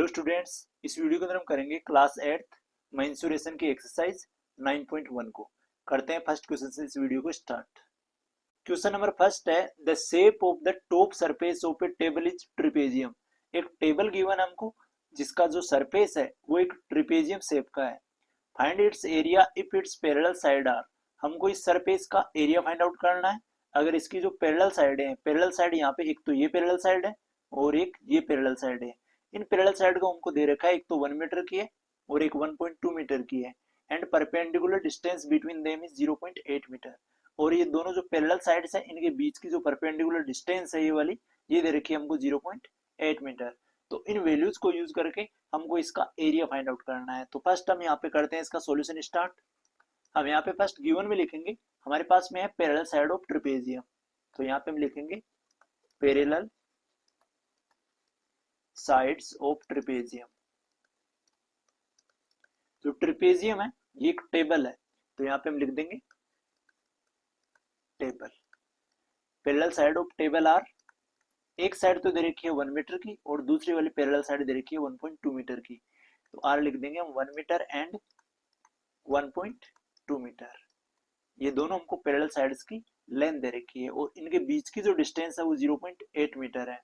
Hello students, इस video के अंदर हम करेंगे क्लास 8th मेंसुरेशन की एक्सरसाइज 9.1 को। करते हैं फर्स्ट क्वेश्चन से इस वीडियो को स्टार्ट। क्वेश्चन नंबर फर्स्ट है, the shape of the top surface of A table is trapezium. एक टेबल गिवन हमको जिसका जो सरफेस है वो एक ट्रिपेजियम शेप का है। Find its area if its parallel side are. हमको इस सरफेस का एरिया फाइंड आउट करना है अगर इसकी जो पैरेलल साइड है। पैरेलल साइड यहाँ पे एक तो ये पैरेलल साइड है और एक ये पैरेलल साइड है। इन पैरेलल साइड को हमको दे रखा है, एक तो 1 मीटर की है और एक 1.2 मीटर की है। And perpendicular distance between them is 0.8 metre. और ये दोनों जो पैरेलल साइड्स है इनके बीच की जो परपेंडिकुलर डिस्टेंस है ये वाली, ये दे रखी है हमको 0.8 मीटर। तो इन वैल्यूज को यूज करके हमको इसका एरिया फाइंड आउट करना है। तो फर्स्ट हम यहाँ पे करते हैं इसका सॉल्यूशन स्टार्ट। हम यहाँ पे फर्स्ट गिवन में लिखेंगे, हमारे पास में है पैरेलल साइड ऑफ ट्रिपेजियम। तो यहाँ पे हम लिखेंगे पैरेलल साइड्स ऑफ ट्रिपेजियम। जो ट्रिपेजियम है ये एक टेबल है, तो यहाँ पे हम लिख देंगे table. Parallel side of table are, एक साइड तो दे रखी है 1 मीटर की और दूसरी वाली पैरेलल साइड दे रखी है 1.2 मीटर की। तो आर लिख देंगे हम 1 मीटर एंड 1.2 मीटर। ये दोनों हमको पैरेलल साइड्स की लेंथ दे रखी है और इनके बीच की जो डिस्टेंस है वो 0.8 मीटर है।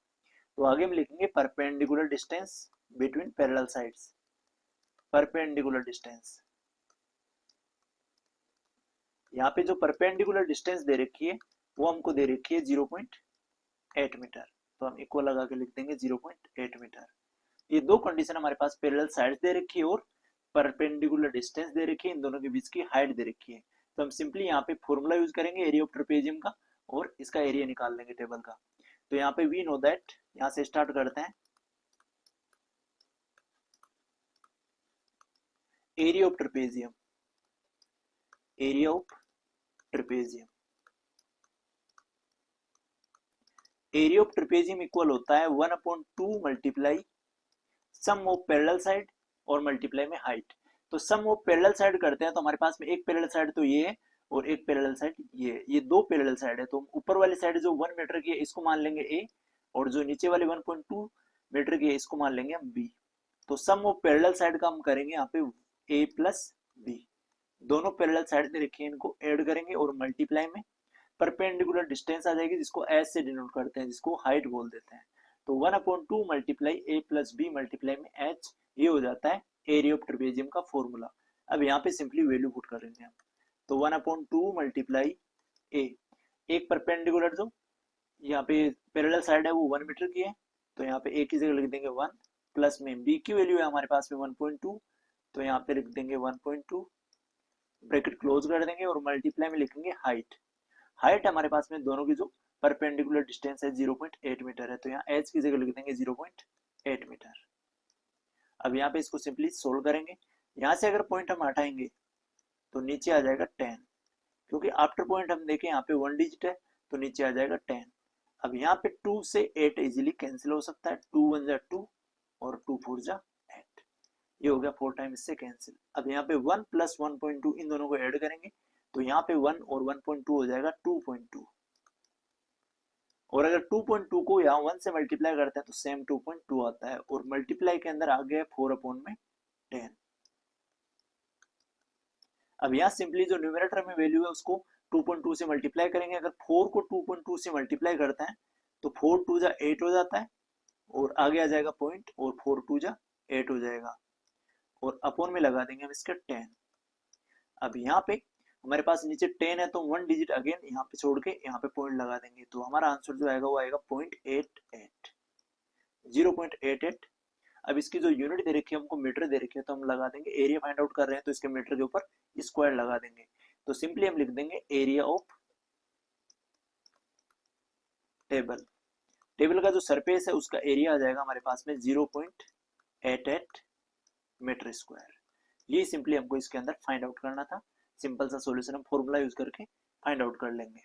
तो आगे हम लिखेंगे perpendicular distance between parallel sides. Perpendicular distance, यहाँ पे जो परपेंडिकुलर डिस्टेंस दे रखी है वो हमको दे रखी है 0.8 मीटर। तो हम इक्वल लगा के लिख देंगे 0.8 मीटर। ये दो कंडीशन हमारे पास पैरेलल साइड्स दे रखी है और परपेंडिकुलर डिस्टेंस दे रखी है, इन दोनों के बीच की हाइट दे रखी है। तो हम सिंपली यहाँ पे फॉर्मूला यूज करेंगे एरिया ऑफ ट्रेपेजियम का और इसका एरिया निकाल लेंगे टेबल का। तो यहाँ पे वी नो दैट, यहाँ से स्टार्ट करते हैं। Area of trapezium, area of trapezium, area of trapezium equal होता है 1/2 multiply sum of parallel side और मल्टीप्लाई में हाइट। तो सम ऑफ पैरेलल साइड करते हैं तो हमारे पास में एक पैरेलल साइड तो ये है और एक पैरेलल साइड ये दो पैरेलल साइड है। तो ऊपर वाली साइड जो 1 मीटर की है इसको मान लेंगे ए और जो नीचे वाली 1.2 मीटर की है इसको मान लेंगे हम बी। तो सम ऑफ पैरेलल साइड का हम करेंगे यहाँ पे ए प्लस बी। दोनों पैरेलल साइड दे रखी है, इनको ऐड करेंगे और मल्टीप्लाई में परपेंडिकुलर डिस्टेंस आ जाएगी जिसको एस से डिनोट करते हैं, जिसको हाइट बोल देते हैं। तो 1/2 multiply A plus B multiply में एच, ये हो जाता है एरिया ऑफ ट्रेपेजियम का फॉर्मूला। अब यहाँ पे सिंपली वैल्यू पुट करेंगे हम। तो 1/2 मल्टीप्लाई ए, एक परपेंडिकुलर जो यहाँ पे पैरेलल साइड है वो 1 मीटर की है, तो यहाँ पे ए की जगह लिख देंगे 1 प्लस में बी की वैल्यू है हमारे पास में 1.2, तो यहाँ पे लिख देंगे 1.2, ब्रैकेट क्लोज कर देंगे और मल्टीप्लाई में लिखेंगे हाइट। हाइट हमारे पास में दोनों की जो परपेंडिकुलर डिस्टेंस है 0.8 मीटर है, तो यहाँ एच की जगह लिख देंगे 0.8 मीटर। अब यहाँ पे इसको सिंपली सोल्व करेंगे। यहाँ से अगर पॉइंट हम हटाएंगे तो नीचे आ जाएगा 10, क्योंकि आफ्टर पॉइंट हम देखें यहाँ पे 1 डिजिट है तो नीचे आ जाएगा 10। अब यहाँ पे 2 से 8 इजीली कैंसिल हो सकता है, 2 1 जा 2 और 2 4 जा 8, ये हो गया 4 टाइम इससे कैंसिल। अब यहाँ पे 1 प्लस 1.2 इन दोनों को ऐड करेंगे तो यहाँ पे 1 और 1.2 हो जाएगा 2.2, और अगर 2.2 को यहाँ 1 से मल्टीप्लाई करते हैं तो सेम 2.2 आता है और मल्टीप्लाई के अंदर आ गया 4/10। अब यहाँ सिंपली जो न्यूमरेटर में वैल्यू है उसको 2.2 से मल्टीप्लाई करेंगे। अगर 4 को 2.2 से मल्टीप्लाई करते हैं तो 4 2 जा 8 हो जाता है और आगे आ जाएगा पॉइंट और 4 2 जा 8 हो जाएगा और अपॉन में लगा देंगे हम इसका 10। अब यहाँ पे हमारे पास नीचे 10 है तो 1 डिजिट अगेन यहाँ पे छोड़ के यहाँ पे पॉइंट लगा देंगे, तो हमारा आंसर जो आएगा वो आएगा 0.88, 0.88। अब इसकी जो यूनिट दे रखी है हमको मीटर दे रखी है, तो हम लगा देंगे एरिया फाइंड आउट कर रहे हैं तो इसके मीटर के ऊपर स्क्वायर लगा देंगे। तो सिंपली हम लिख देंगे एरिया ऑफ टेबल। टेबल का जो सरफेस है उसका एरिया आ जाएगा हमारे पास में 0.88 मीटर स्क्वायर। ये सिंपली हमको इसके अंदर फाइंड आउट करना था। सिंपल सा सॉल्यूशन हम फॉर्मूला यूज करके फाइंड आउट कर लेंगे।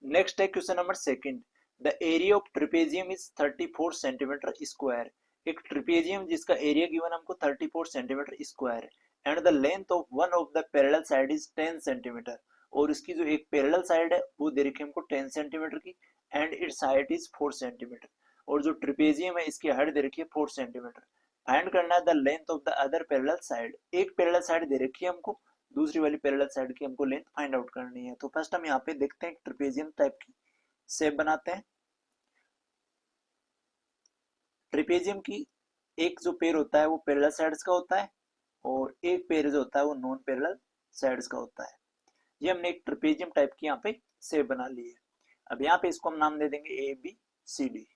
नेक्स्ट है question number second, the area of trapezium is 34 centimetre square. एक ट्रेपेजियम जिसका एरिया गिवन हमको 34 सेंटीमीटर स्क्वायर है and the length of one of the parallel side is 10 centimetre, और इसकी जो एक पैरेलल साइड है वो दे रखी है हमको 10 सेंटीमीटर की and it's height is 4 centimetre, और जो ट्रेपेजियम है इसकी हाइट दे रखी है 4 सेंटीमीटर। फाइंड करना है the length of the other parallel side. एक पैरेलल साइड दे रखी है हमको, दूसरी वाली पैरेलल साइड की हमको लेंथ फाइंड आउट करनी है। तो फर्स्ट हम यहाँ पे देखते हैं ट्रेपेजियम टाइप की शेप बनाते हैं। ट्रेपेजियम की एक जो पेयर होता है वो पैरेलल साइड्स का होता है, और एक पेयर जो होता है वो नॉन पैरेलल साइड्स का होता है। ये हमने एक ट्रेपेजियम टाइप की यहाँ पे शेप बना ली है। अब यहाँ पे इसको हम नाम दे देंगे ए बी सी डी।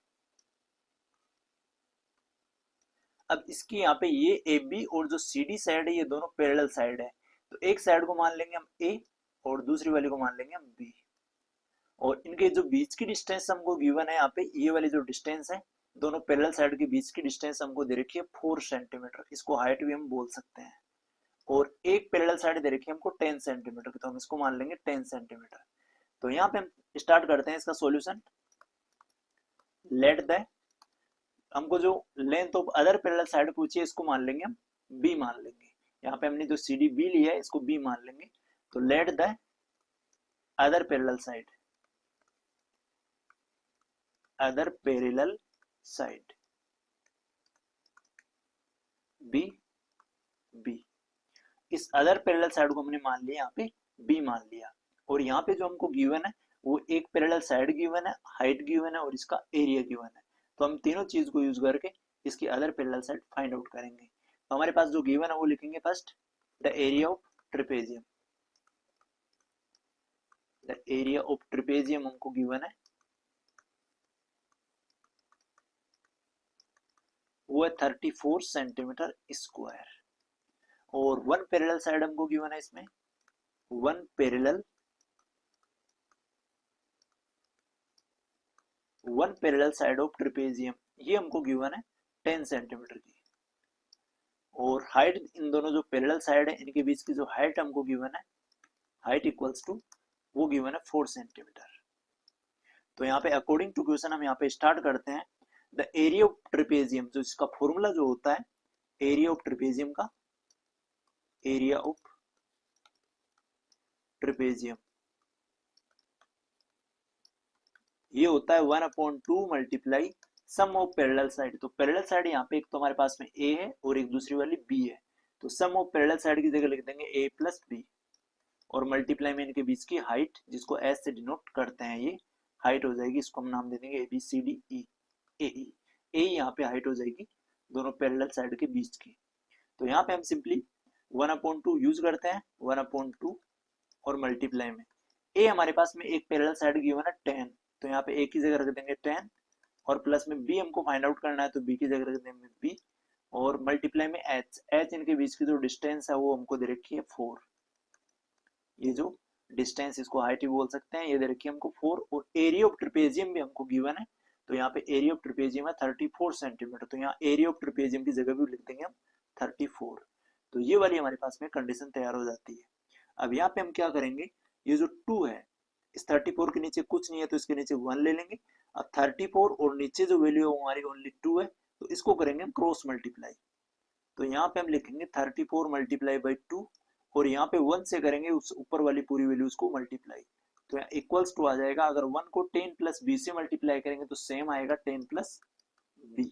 अब इसकी यहाँ पे ये ए बी और जो सी डी साइड है ये दोनों पैरेलल साइड है, तो एक साइड को मान लेंगे हम ए और दूसरी वाली को मान लेंगे हम बी। और इनके जो बीच की डिस्टेंस हमको गिवन है यहाँ पे, ये वाली जो डिस्टेंस है दोनों पैरेलल साइड के बीच की डिस्टेंस हमको दे रखी है 4 सेंटीमीटर, इसको हाइट भी हम बोल सकते हैं। और एक पैरेलल साइड दे रखी है हमको 10 सेंटीमीटर की, तो हम इसको मान लेंगे 10 सेंटीमीटर। तो यहाँ पे हम स्टार्ट करते हैं इसका सॉल्यूशन। लेट द, हमको जो length of other parallel side पूछी है इसको मान लेंगे हम बी मान लेंगे। यहाँ पे हमने जो सी डी बी लिया है इसको बी मान लेंगे। तो let the other parallel side, other parallel side B B. इस अदर पैरेलल साइड को हमने मान लिया यहाँ पे बी मान लिया। और यहाँ पे जो हमको गिवन है वो एक पैरेलल साइड गिवन है, हाइट गिवन है और इसका एरिया गिवन है। तो हम तीनों चीज को यूज करके इसकी other parallel side find out करेंगे। तो हमारे पास जो गिवन है वो लिखेंगे first the area of trapezium. The area of trapezium हमको गिवन है वो है 34 सेंटीमीटर स्क्वायर। और वन पैरेलल साइड हमको गिवन है इसमें, one parallel side of trapezium ये हमको गिवन है 10 सेंटीमीटर की। और हाइट, इन दोनों जो पैरेलल साइड है इनके बीच की जो हाइट हमको गिवन है, हाइट इक्वल्स टू वो गिवन है 4 सेंटीमीटर। तो यहाँ पे अकॉर्डिंग टू क्वेश्चन हम यहाँ पे स्टार्ट करते हैं। द एरिया ऑफ ट्रेपेजियम, जो इसका फॉर्मूला जो होता है एरिया ऑफ ट्रेपेजियम का, एरिया ऑफ ट्रेपेजियम ये होता है 1/2 multiply sum of parallel side. तो पैरेलल साइड यहाँ पे एक तो हमारे पास में ए है और एक दूसरी वाली बी है, तो सम ऑफ पैरेलल साइड की जगह लिख देंगे ए प्लस बी, और मल्टीप्लाई में इनके बीच की हाइट जिसको एस से डिनोट करते हैं ये हाइट हो जाएगी, इसको हम नाम दे देंगे ए बी सी डी ई ए। ए यहाँ पे हाइट हो जाएगी दोनों पैरेलल साइड के बीच की। तो यहाँ पे हम सिंपली 1/2 यूज करते हैं, 1/2 और मल्टीप्लाई में ए हमारे पास में एक पैरेलल साइड गिवन है 10, तो यहाँ पे ए की जगह रख देंगे 10, और प्लस में बी हमको फाइंड आउट करना है तो बी की जगह रख देंगे बी, और मल्टीप्लाई में एच, एच इनके बीच की जो डिस्टेंस है वो हमको दे रखी है 4। ये जो डिस्टेंस, इसको हाइट भी बोल सकते हैं, ये दे रखी है हमको 4। और एरिया ऑफ ट्रेपेजियम भी हमको गिवन है, तो यहाँ पे एरिया ऑफ ट्रेपेजियम है 34 सेंटीमीटर, तो यहाँ एरिया ऑफ ट्रेपेजियम की जगह भी लिख देंगे हम 34। तो ये वाली हमारे पास में कंडीशन तैयार हो जाती है। अब यहाँ पे हम क्या करेंगे, ये जो 2 है इस 34 के नीचे कुछ नहीं है तो इसके नीचे 1 ले लेंगे। अब 34 और नीचे जो वैल्यू है वो हमारी ओनली 2 है, तो इसको करेंगे हम क्रॉस मल्टीप्लाई। तो यहाँ पे हम लिखेंगे 34 मल्टीप्लाई बाई 2, और यहाँ पे 1 से करेंगे उस ऊपर वाली पूरी वैल्यूज को मल्टीप्लाई, तो यहाँ इक्वल्स टू आ जाएगा। अगर 1 को 10 प्लस बी से मल्टीप्लाई करेंगे तो सेम आएगा 10 प्लस बी,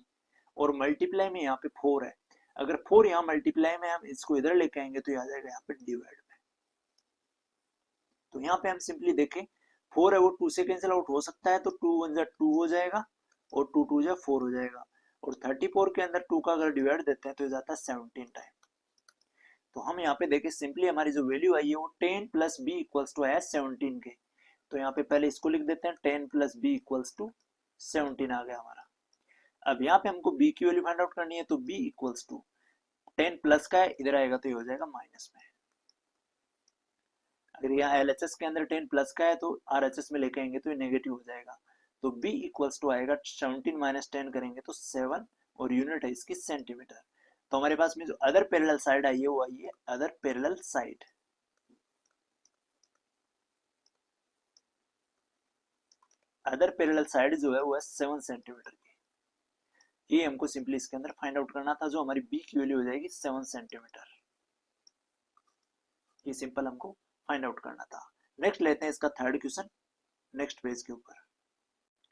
और मल्टीप्लाई में यहाँ पे 4 है, अगर 4 यहाँ मल्टीप्लाई में हम इसको इधर लेके आएंगे तो ये आ जाएगा यहाँ पे डिवाइड में। तो यहाँ पे हम सिंपली देखें 4 है वो 2 से कैंसिल आउट हो सकता है, तो 2 1 जा 2 हो जाएगा और 2 2 जा 4 हो जाएगा, और 34 के अंदर 2 का अगर डिवाइड देते हैं तो ये जाता है 17 टाइम। तो हम यहाँ पे देखें सिंपली हमारी जो वैल्यू आई है वो 10 प्लस बी इक्वल्स टू है 17 के, तो यहाँ पे पहले इसको लिख देते हैं 10 प्लस बी इक्वल्स टू 17 आ गया हमारा। अब यहाँ पे हमको बी की वैल्यू फाइंड आउट करनी है, तो बी इक्वल्स टू 10 प्लस का है इधर आएगा तो ये हो जाएगा माइनस में। अगर यहाँ एलएचएस के अंदर 10 प्लस का है तो आरएचएस में लेके आएंगे तो ये नेगेटिव हो जाएगा, तो b इक्वल्स टू आएगा 17 माइनस 10 करेंगे तो 7, और यूनिट है इसकी सेंटीमीटर। तो हमारे पास में जो अदर पैरेलल साइड आई है वो आई है other parallel side, other parallel side जो है वो है 7 सेंटीमीटर की। ये हमको सिंपली इसके अंदर फाइंड आउट करना था, जो हमारी b की वैल्यू हो जाएगी 7 सेंटीमीटर। ये सिंपल हमको फाइंड आउट करना था। नेक्स्ट लेते हैं इसका थर्ड क्वेश्चन, नेक्स्ट पेज के ऊपर।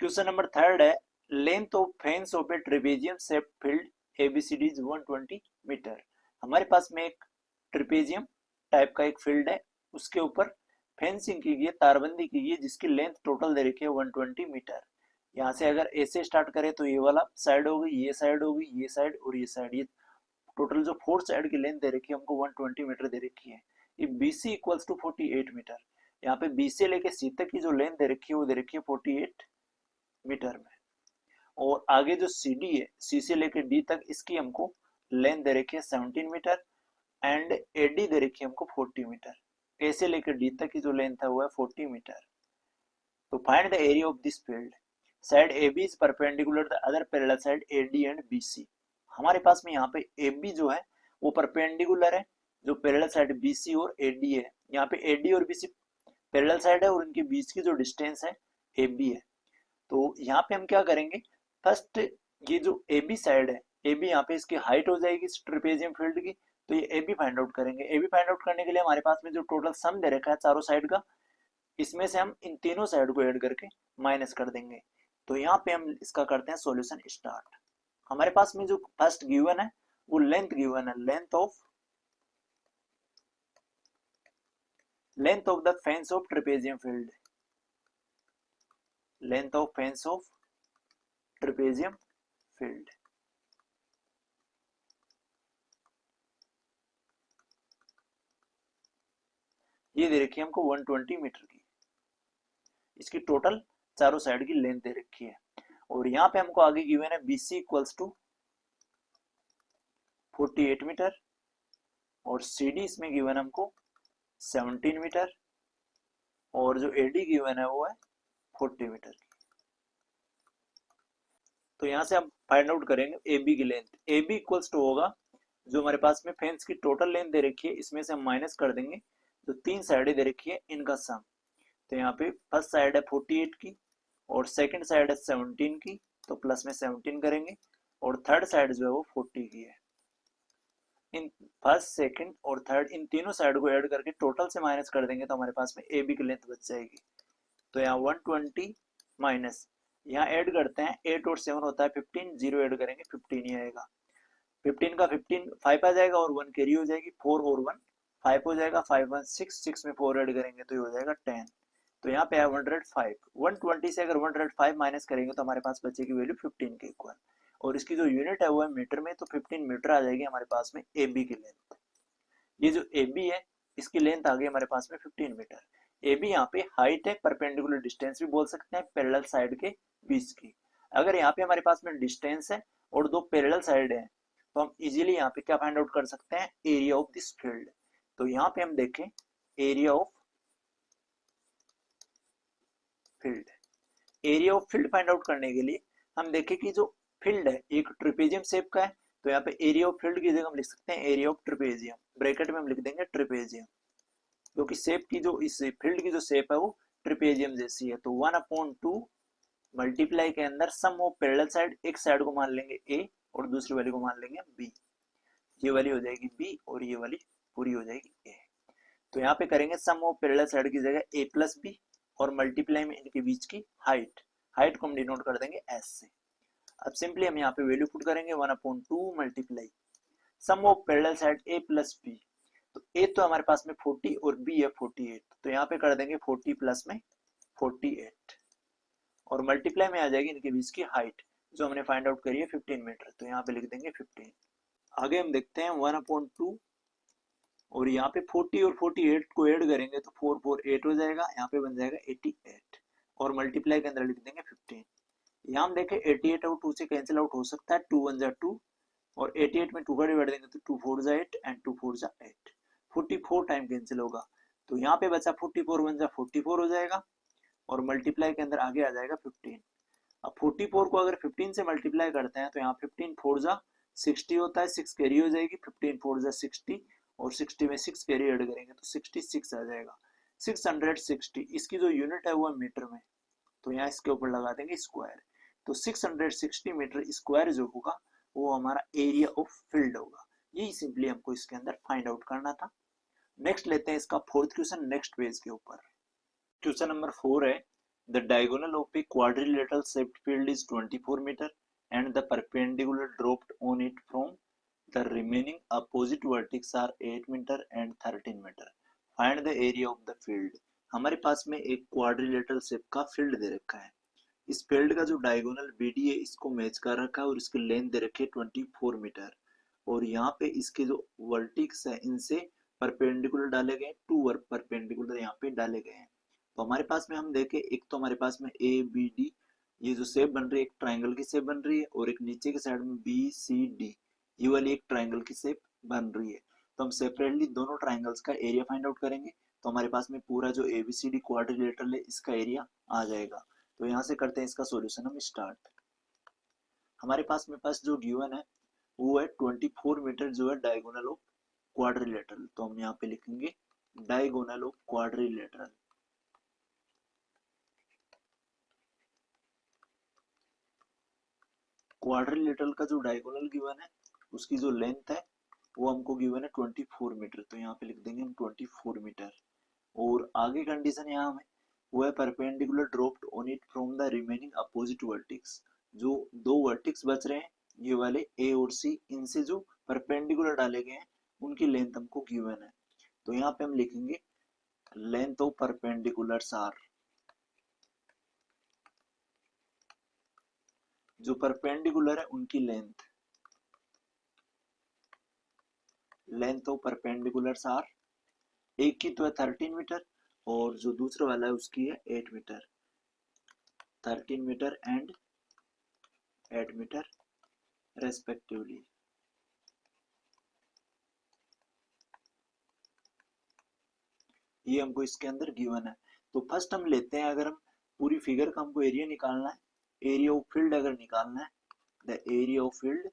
क्वेश्चन नंबर थर्ड है, length of fence of a trapezium shape field ABCD is 120 metre. हमारे पास में एक ट्रिपेजियम टाइप का एक फील्ड है, उसके ऊपर फेंसिंग की गई है, तारबंदी की गई है, जिसकी लेंथ टोटल दे रखी है 120 मीटर। यहाँ से अगर ए से स्टार्ट करें तो ये वाला साइड होगी, ये साइड होगी, ये साइड और ये साइड, ये टोटल जो 4 साइड की लेंथ दे रखी है हमको 120 मीटर दे रखी है। ये BC इक्वल्स टू 48 मीटर। यहाँ पे B से लेके C तक की जो लेंथ दे रखी है वो दे रखी है 48 मीटर में। और आगे जो CD है, C से लेके D तक, इसकी हमको लेंथ दे रखी है 17 मीटर एंड AD दे रखी है हमको 40 मीटर। A से लेकर D तक की जो लेंथ है वो है 40 मीटर। तो find the area of this field. Side AB is perpendicular the other parallel side AD and BC। हमारे पास में यहाँ पे AB जो है वो परपेंडिकुलर है जो पैरेलल साइड BC और AD है। यहाँ पे AD और BC पैरेलल साइड है और उनके बीच की जो डिस्टेंस है AB है। तो यहाँ पे हम क्या करेंगे, फर्स्ट ये जो AB साइड है, AB यहाँ पे इसकी हाइट हो जाएगी इस ट्रेपेजियम फील्ड की, तो ये AB फाइंड आउट करेंगे। AB फाइंड आउट करने के लिए हमारे पास में जो टोटल सम दे रखा है चारों साइड का, इसमें से हम इन तीनों साइड को ऐड करके माइनस कर देंगे। तो यहाँ पे हम इसका करते हैं सॉल्यूशन स्टार्ट। हमारे पास में जो फर्स्ट गिवन है वो लेंथ गिवन है, length of the fence of trapezium field, length of fence of trapezium field. ये दे रखी है हमको 120 मीटर की, इसकी टोटल चारों साइड की लेंथ दे रखी है। और यहाँ पे हमको आगे गिवन है BC इक्वल्स टू 48 मीटर और CD इसमें गिवन हमको 17 मीटर और जो AD गिवन है वो है 40 मीटर की। तो यहाँ से हम फाइंड आउट करेंगे AB की लेंथ। AB इक्वल्स टू होगा जो हमारे पास में फेंस की टोटल लेंथ दे रखी है, इसमें से हम माइनस कर देंगे जो तीन साइडें दे रखी है इनका सम। तो यहाँ पे फर्स्ट साइड है 48 की और सेकंड साइड है 17 की, तो प्लस में 17 करेंगे और थर्ड साइड जो है वो 40 की है। इन फर्स्ट सेकंड और थर्ड इन तीनों साइड को ऐड करके टोटल से माइनस कर देंगे तो हमारे पास में AB की लेंथ बच जाएगी। तो यहाँ 120 माइनस, यहाँ ऐड करते हैं 8 और 7 होता है 15, 0 ऐड करेंगे 15 ही आएगा। 15 का 15 5 आ जाएगा और 1 कैरी हो जाएगी, 4 और 1 5 हो जाएगा, 5 1 6, 6 में 4 ऐड करेंगे तो ये हो जाएगा 10। तो यहाँ पे है 105। 120 से अगर 105 माइनस करेंगे तो हमारे पास बचेगी वैल्यू 15 के इक्वल, और इसकी जो यूनिट है वो है मीटर में, तो 15 मीटर आ जाएगी हमारे पास में AB की लेंथ। ये जो AB है इसकी लेंथ आ गई हमारे पास में 15 मीटर। AB यहाँ पे हाइट है, परपेंडिकुलर डिस्टेंस भी बोल सकते हैं पैरेलल साइड के बीच की। अगर यहाँ पे हमारे पास में डिस्टेंस है और दो पैरेलल साइड है तो हम इजीली यहाँ पे क्या फाइंड आउट कर सकते हैं, एरिया ऑफ दिस फील्ड। तो यहाँ पे हम देखें area of field, area of field find out करने के लिए हम देखें कि जो फील्ड है एक ट्रेपेजियम शेप का है, तो यहाँ पे एरिया ऑफ फील्ड की जगह हम लिख सकते हैं एरिया ऑफ ट्रेपेजियम, ब्रैकेट में हम लिख देंगे ट्रेपेजियम, क्योंकि शेप की जो इस फील्ड की जो शेप है वो ट्रेपेजियम जैसी है। तो 1/2 मल्टीप्लाई के अंदर सम ऑफ पैरेलल साइड, एक साइड को मान लेंगे A और दूसरी वाली को मान लेंगे B, ये वाली हो जाएगी B और ये वाली पूरी हो जाएगी A। तो यहाँ पे करेंगे सम ऑफ पैरेलल साइड की जगह A प्लस B और मल्टीप्लाई में इनके बीच की हाइट, हाइट को हम डिनोट कर देंगे S से। अब सिंपली हम यहाँ पे वैल्यू पुट करेंगे 1/2 multiply sum of parallel side A plus B। तो A तो हमारे पास में 40 और B है 48, तो यहाँ पे कर देंगे 40 प्लस में 48 और मल्टीप्लाई में आ जाएगी इनके बीच की हाइट जो हमने फाइंड आउट करी है 15 मीटर, तो यहाँ पे लिख देंगे 15। आगे हम देखते हैं 1/2 और यहाँ पे 40 और 48 को ऐड करेंगे तो 4 4 8 हो जाएगा, यहाँ पे बन जाएगा 88 और मल्टीप्लाई के अंदर लिख देंगे 15। यहाँ हम देखें 88 और 2 से कैंसिल आउट हो सकता है, 2 1 जा 2 और 88 में 2 का डिवाइड देंगे तो 2 4 जा 8 एंड 2 4 जा 8, 44 टाइम कैंसिल होगा, तो यहाँ पे बचा 44 1 जा 44 हो जाएगा और मल्टीप्लाई के अंदर आगे आ जाएगा 15। अब 44 को अगर 15 से मल्टीप्लाई करते हैं तो यहाँ 15 4 जा 60 होता है, 6 कैरी हो जाएगी, 15 4 जा 60 और 60 में 6 कैरी ऐड करेंगे तो 66 आ जाएगा, 660। इसकी जो यूनिट है वो है मीटर में, तो यहाँ इसके ऊपर लगा देंगे स्क्वायर, तो 660 मीटर स्क्वायर जो होगा वो हमारा एरिया ऑफ फील्ड होगा। यही सिंपली हमको इसके अंदर फाइंड आउट करना था। नेक्स्ट लेते हैं इसका फोर्थ क्वेश्चन नेक्स्ट पेज के ऊपर। क्वेश्चन नंबर 4 है the diagonal of a quadrilateral shaped field is 24 metre and the perpendicular dropped on it from the remaining opposite vertex are 8 meter and 13 meter. Find the area of the field. हमारे पास में एक quadrilateral shape का field दे रखा है। इस field का जो डायगोनल बीडी है इसको मैच कर रखा है और इसकी लेंथ दे रखी है 24 मीटर और यहाँ पे इसके जो वर्टिक्स है इनसे परपेंडिकुलर डाले गए, टू परपेंडिकुलर यहाँ पे डाले गए हैं। तो हमारे पास में हम देखें, एक तो हमारे पास में ए बी डी ये जो शेप बन रही है एक ट्राइंगल की शेप बन रही है और एक नीचे के साइड में बी सी डी ये वाली एक ट्राइंगल की शेप बन रही है। तो हम सेपरेटली दोनों ट्राइंगल्स का एरिया फाइंड आउट करेंगे। तो हमारे पास में पूरा जो एबीसीडी क्वाड्रिलेटरल है इसका एरिया आ जाएगा। तो यहाँ से करते हैं इसका सॉल्यूशन हम स्टार्ट। हमारे पास जो गिवन है वो है 24 मीटर जो है डायगोनल ऑफ क्वाड्रिलेटरल। तो हम यहाँ पे लिखेंगे डायगोनल ऑफ क्वाड्रिलेटरल। क्वाड्रिलेटरल का जो डायगोनल गिवन है उसकी जो लेंथ है वो हमको गिवन है 24 मीटर। तो यहाँ पे लिख देंगे हम 24 मीटर। और आगे कंडीशन यहाँ में वो है perpendicular dropped on it from the remaining opposite vertices. जो दो वर्टिक्स बच रहे हैं ये वाले ए और सी, इनसे जो परपेंडिकुलर डाले गए हैं उनकी लेंथ हमको गिवन है। तो यहाँ पे हम लिखेंगे लेंथ ऑफ परपेंडिकुलर्स आर, जो परपेंडिकुलर है उनकी लेंथ ऑफ परपेंडिकुलर्स आर, एक की तो है 13 मीटर और जो दूसरा वाला है उसकी है 8 metre. 13 metre and 8 metre respectively. ये हमको इसके अंदर गिवन है। तो फर्स्ट हम लेते हैं, अगर हम पूरी फिगर का हमको एरिया निकालना है, एरिया ऑफ फील्ड अगर निकालना है, the area of field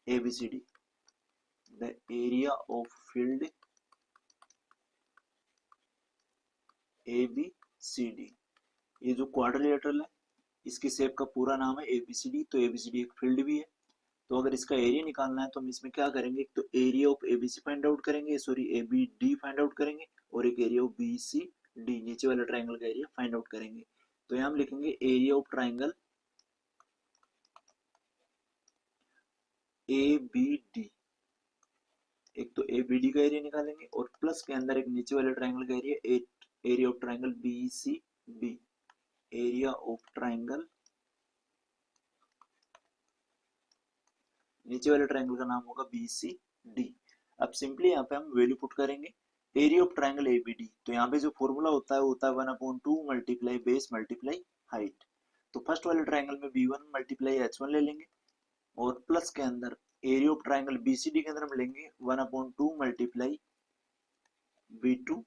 A B C D, the area of field A B C D. ये जो क्वाड्रिलेटरल है इसकी शेप का पूरा नाम है एबीसीडी। तो एबीसीडी एक फील्ड भी है। तो अगर इसका एरिया निकालना है तो हम इसमें क्या करेंगे, एक तो area of ABC find out करेंगे, सॉरी एबीडी फाइंड आउट करेंगे और एक एरिया ऑफ बीसीडी नीचे वाले ट्राइंगल का एरिया फाइंड आउट करेंगे। तो यहाँ हम लिखेंगे एरिया ऑफ ट्राइंगल एबीडी, एक तो एबीडी का एरिया निकालेंगे और प्लस के अंदर एक नीचे वाले ट्राइंगल का area, area of triangle BCD, area of triangle, नीचे वाले ट्राइंगल का नाम होगा बीसीडी। अब सिंपली यहाँ पे हम वैल्यू पुट करेंगे एरिया ऑफ ट्राइंगल एबीडी। तो यहाँ पे जो फॉर्मूला होता है वो होता है 1/2 मल्टीप्लाई बेस मल्टीप्लाई हाइट। तो फर्स्ट वाले ट्राइंगल में b1 मल्टीप्लाई h1 ले लेंगे और प्लस के अंदर एरिया ऑफ ट्राइंगल बीसीडी के अंदर हम लेंगे 1/2 मल्टीप्लाई b2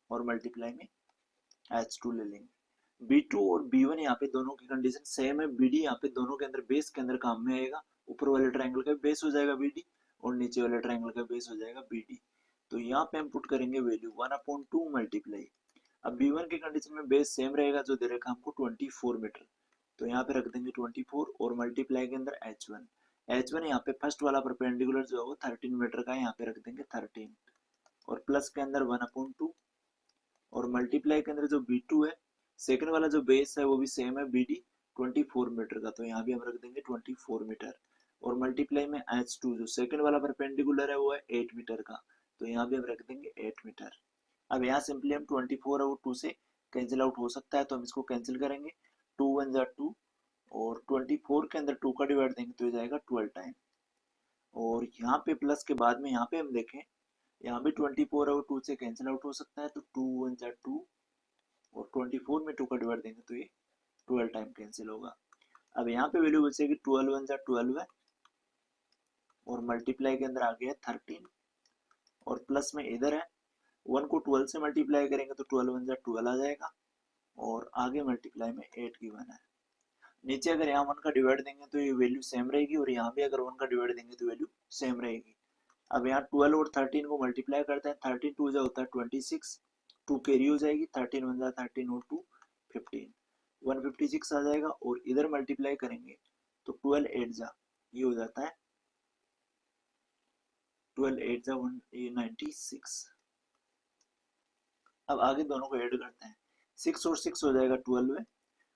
और मल्टीप्लाई में h2 ले लेंगे। b2 और b1 यहाँ पे दोनों की कंडीशन सेम है। bd यहाँ पे दोनों के अंदर बेस के अंदर काम में आएगा। ऊपर वाले ट्राइंगल का बेस हो जाएगा bd और नीचे वाले ट्राइंगल का बेस हो जाएगा bd। तो यहाँ पे हम पुट करेंगे वैल्यू 1/2 मल्टीप्लाई। अब b1 की कंडीशन में बेस सेम रहेगा जो दे रखा हमको 24 मीटर। तो यहाँ पे रख देंगे 24 और मल्टीप्लाई के अंदर h1। h1 यहाँ पे फर्स्ट वाला परपेंडिकुलर जो है वो 13 मीटर का है, यहाँ पे रख देंगे 13 और प्लस के अंदर 1/2 और मल्टीप्लाई के अंदर जो b2 है सेकंड वाला जो बेस है वो भी सेम है bd 24 मीटर का। तो यहाँ भी हम रख देंगे 24 मीटर और मल्टीप्लाई में h2 जो सेकंड वाला परपेंडिकुलर है वो है 8 मीटर का। तो यहाँ भी हम रख देंगे 8 मीटर। अब यहाँ सिंपली हम 24 और 2 से कैंसिल आउट हो सकता है तो हम इसको कैंसिल करेंगे। 2 1 जा 2 और 24 के अंदर 2 का डिवाइड देंगे तो ये जाएगा 12 टाइम। और यहाँ पे प्लस के बाद में यहाँ पे हम देखें, यहाँ भी 24 और 2 से कैंसिल आउट हो सकता है। तो 2 1 जा 2 और 24 में 2 का डिवाइड देंगे तो ये 12 टाइम कैंसिल होगा। अब यहाँ पे वैल्यू बचेगी 12 1 जा 12 है और मल्टीप्लाई के अंदर आ गया 13 और प्लस में इधर है 1 को 12 से मल्टीप्लाई करेंगे तो 12 1 जा 12 आ जाएगा और आगे मल्टीप्लाई में 8 गिवन है। नीचे अगर यहाँ 1 का डिवाइड देंगे तो ये वैल्यू सेम रहेगी और यहाँ भी अगर 1 का डिवाइड देंगे तो वैल्यू सेम रहेगी। अब यहाँ 12 और 13 को मल्टीप्लाई करते हैं। 13 2 जा होता है 26, 2 कैरी हो जाएगी, 13 1 जा 13 और 2 15, 156 आ जाएगा और इधर मल्टीप्लाई करेंगे तो 12 8 जा ये हो जाता है 12 8 जा 96। अब आगे दोनों को ऐड करते हैं, 6 और 6 हो जाएगा 12 है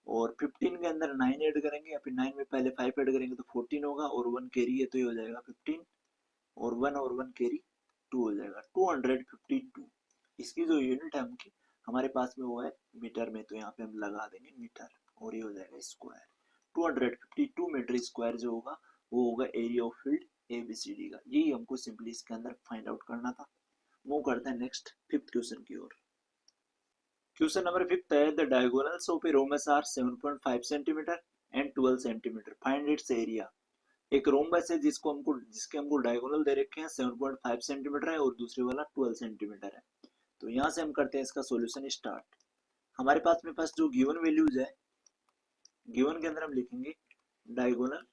और 15 के अंदर 9 ऐड करेंगे, या फिर 9 में पहले 5 ऐड करेंगे तो 14 होगा, और 1 कैरी है तो ये हो जाएगा 15, और 1 कैरी 2 हो जाएगा 252। इसकी जो यूनिट है उनकी हमारे पास में वो है मीटर में, तो यहाँ पे हम लगा देंगे मीटर, और ये हो जाएगा स्क्वायर। 252 मीटर स्क्वायर जो होगा वो होगा एरिया ऑफ फील्ड ABCD का। यही हमको सिंपली इसके अंदर फाइंड आउट करना था। मूव करते हैं नेक्स्ट फिफ्थ क्वेश्चन की ओर। क्वेश्चन नंबर 5 है, the diagonals of a rhombus are 7.5 centimetre and 12 centimetre, find its area. एक रोमबस है जिसके हमको डायगोनल दे रखे हैं 7.5 सेंटीमीटर है और दूसरे वाला 12 सेंटीमीटर है। तो यहाँ से हम करते हैं इसका सॉल्यूशन स्टार्ट। हमारे पास में फर्स्ट जो गिवन वैल्यूज है, गिवन के अंदर हम लिखेंगे डायगोनल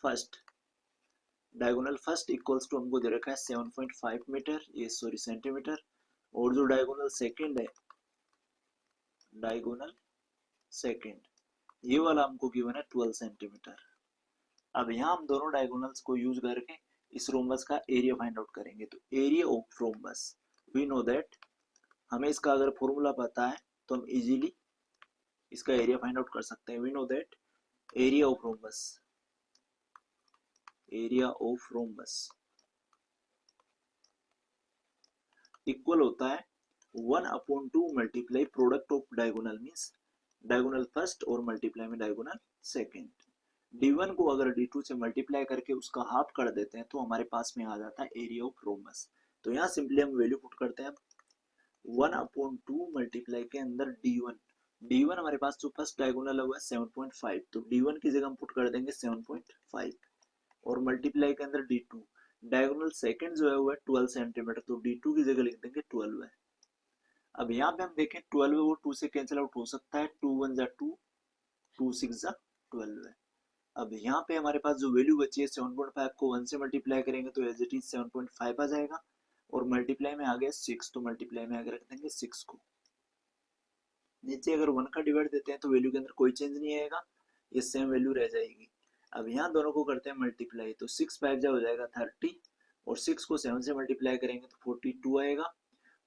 फर्स्ट इक्वल्स टू हमको दे रखा है 7.5 मीटर, ये सॉरी सेंटीमीटर, और जो डायगोनल सेकंड है, डायगोनल सेकंड ये वाला हमको गिवन है 12 सेंटीमीटर। अब यहाँ हम दोनों डायगोनल्स को यूज करके इस रोमबस का एरिया फाइंड आउट करेंगे। तो area of rhombus, we know that, हमें इसका अगर फॉर्मूला पता है तो हम इजीली इसका एरिया फाइंड आउट कर सकते हैं। We know that area of rhombus equal होता है 1/2 multiply product of diagonal, means diagonal first और मल्टीप्लाई में डायगोनल सेकेंड। D1 को अगर D2 से मल्टीप्लाई करके उसका हाफ कर देते हैं तो हमारे पास में आ जाता है एरिया ऑफ रोमबस। तो यहाँ सिंपली हम वैल्यू पुट करते हैं 1/2 मल्टीप्लाई के अंदर D1 हमारे पास जो फर्स्ट डायगोनल है वो है 7.5, तो D1 की जगह हम पुट कर देंगे 7.5, और मल्टीप्लाई के अंदर D2, डायगोनल सेकंड जो है वो है 12 सेंटीमीटर, तो D2 की जगह लिख देंगे 12 है। अब यहाँ पे हम देखें 12 है वो 2 से कैंसिल आउट हो सकता है, 2 1 जा 2, 2 6 जा 12 है। अब यहाँ पे हमारे पास जो वैल्यू बची है 7.5 को 1 से मल्टीप्लाई करेंगे तो एज इट इज 7.5 आ जाएगा, और मल्टीप्लाई में आ गया 6, तो मल्टीप्लाई में आगे रख देंगे 6 को। नीचे अगर 1 का डिवाइड देते हैं तो वैल्यू के अंदर कोई चेंज नहीं आएगा, ये सेम वैल्यू रह जाएगी। अब यहाँ दोनों को करते हैं मल्टीप्लाई, तो 6 5 जा हो जाएगा 30, और 6 को 7 से मल्टीप्लाई करेंगे तो 42 आएगा।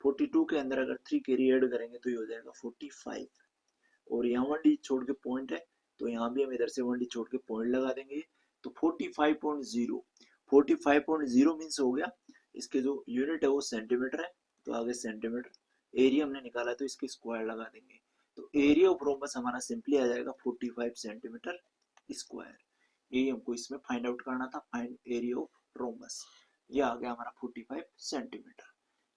42 के अंदर अगर 3 कैरी ऐड करेंगे तो ये हो जाएगा 45, और यहाँ 1 डी छोड़ के पॉइंट है तो यहाँ भी हम इधर से 1 डी छोड़ के पॉइंट लगा देंगे, तो 45.0 मीन्स हो गया, इसके जो यूनिट है वो सेंटीमीटर है, तो आगे सेंटीमीटर, एरिया हमने निकाला है तो इसकी स्क्वायर लगा देंगे, तो एरिया ऑफ रोमबस हमारा सिंपली आ जाएगा 45 सेंटीमीटर स्क्वायर। यही हमको इसमें फाइंड आउट करना था, फाइंड एरिया ऑफ रोमबस, ये आ गया हमारा 45 सेंटीमीटर।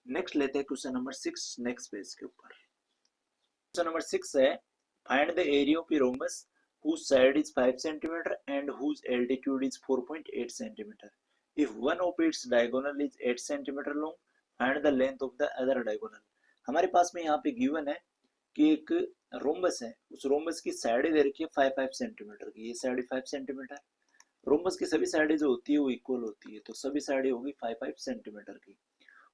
नेक्स्ट लेते हैं क्वेश्चन नंबर 6 नेक्स्ट पेज के ऊपर। क्वेश्चन नंबर 6 है, find the area of a rhombus whose side is 5 cm and whose altitude is 4.8 cm. If one of its diagonal is 8 cm long, find the length of the other diagonal. हमारे पास में यहाँ पे given है कि एक rhombus है, उस रोमबस की साइड दे रखी है 5 सेंटीमीटर की, ये साइड 5 सेंटीमीटर, रोमबस की सभी साइडें जो होती है वो इक्वल होती है, तो सभी साइडें होगी 5 सेंटीमीटर की,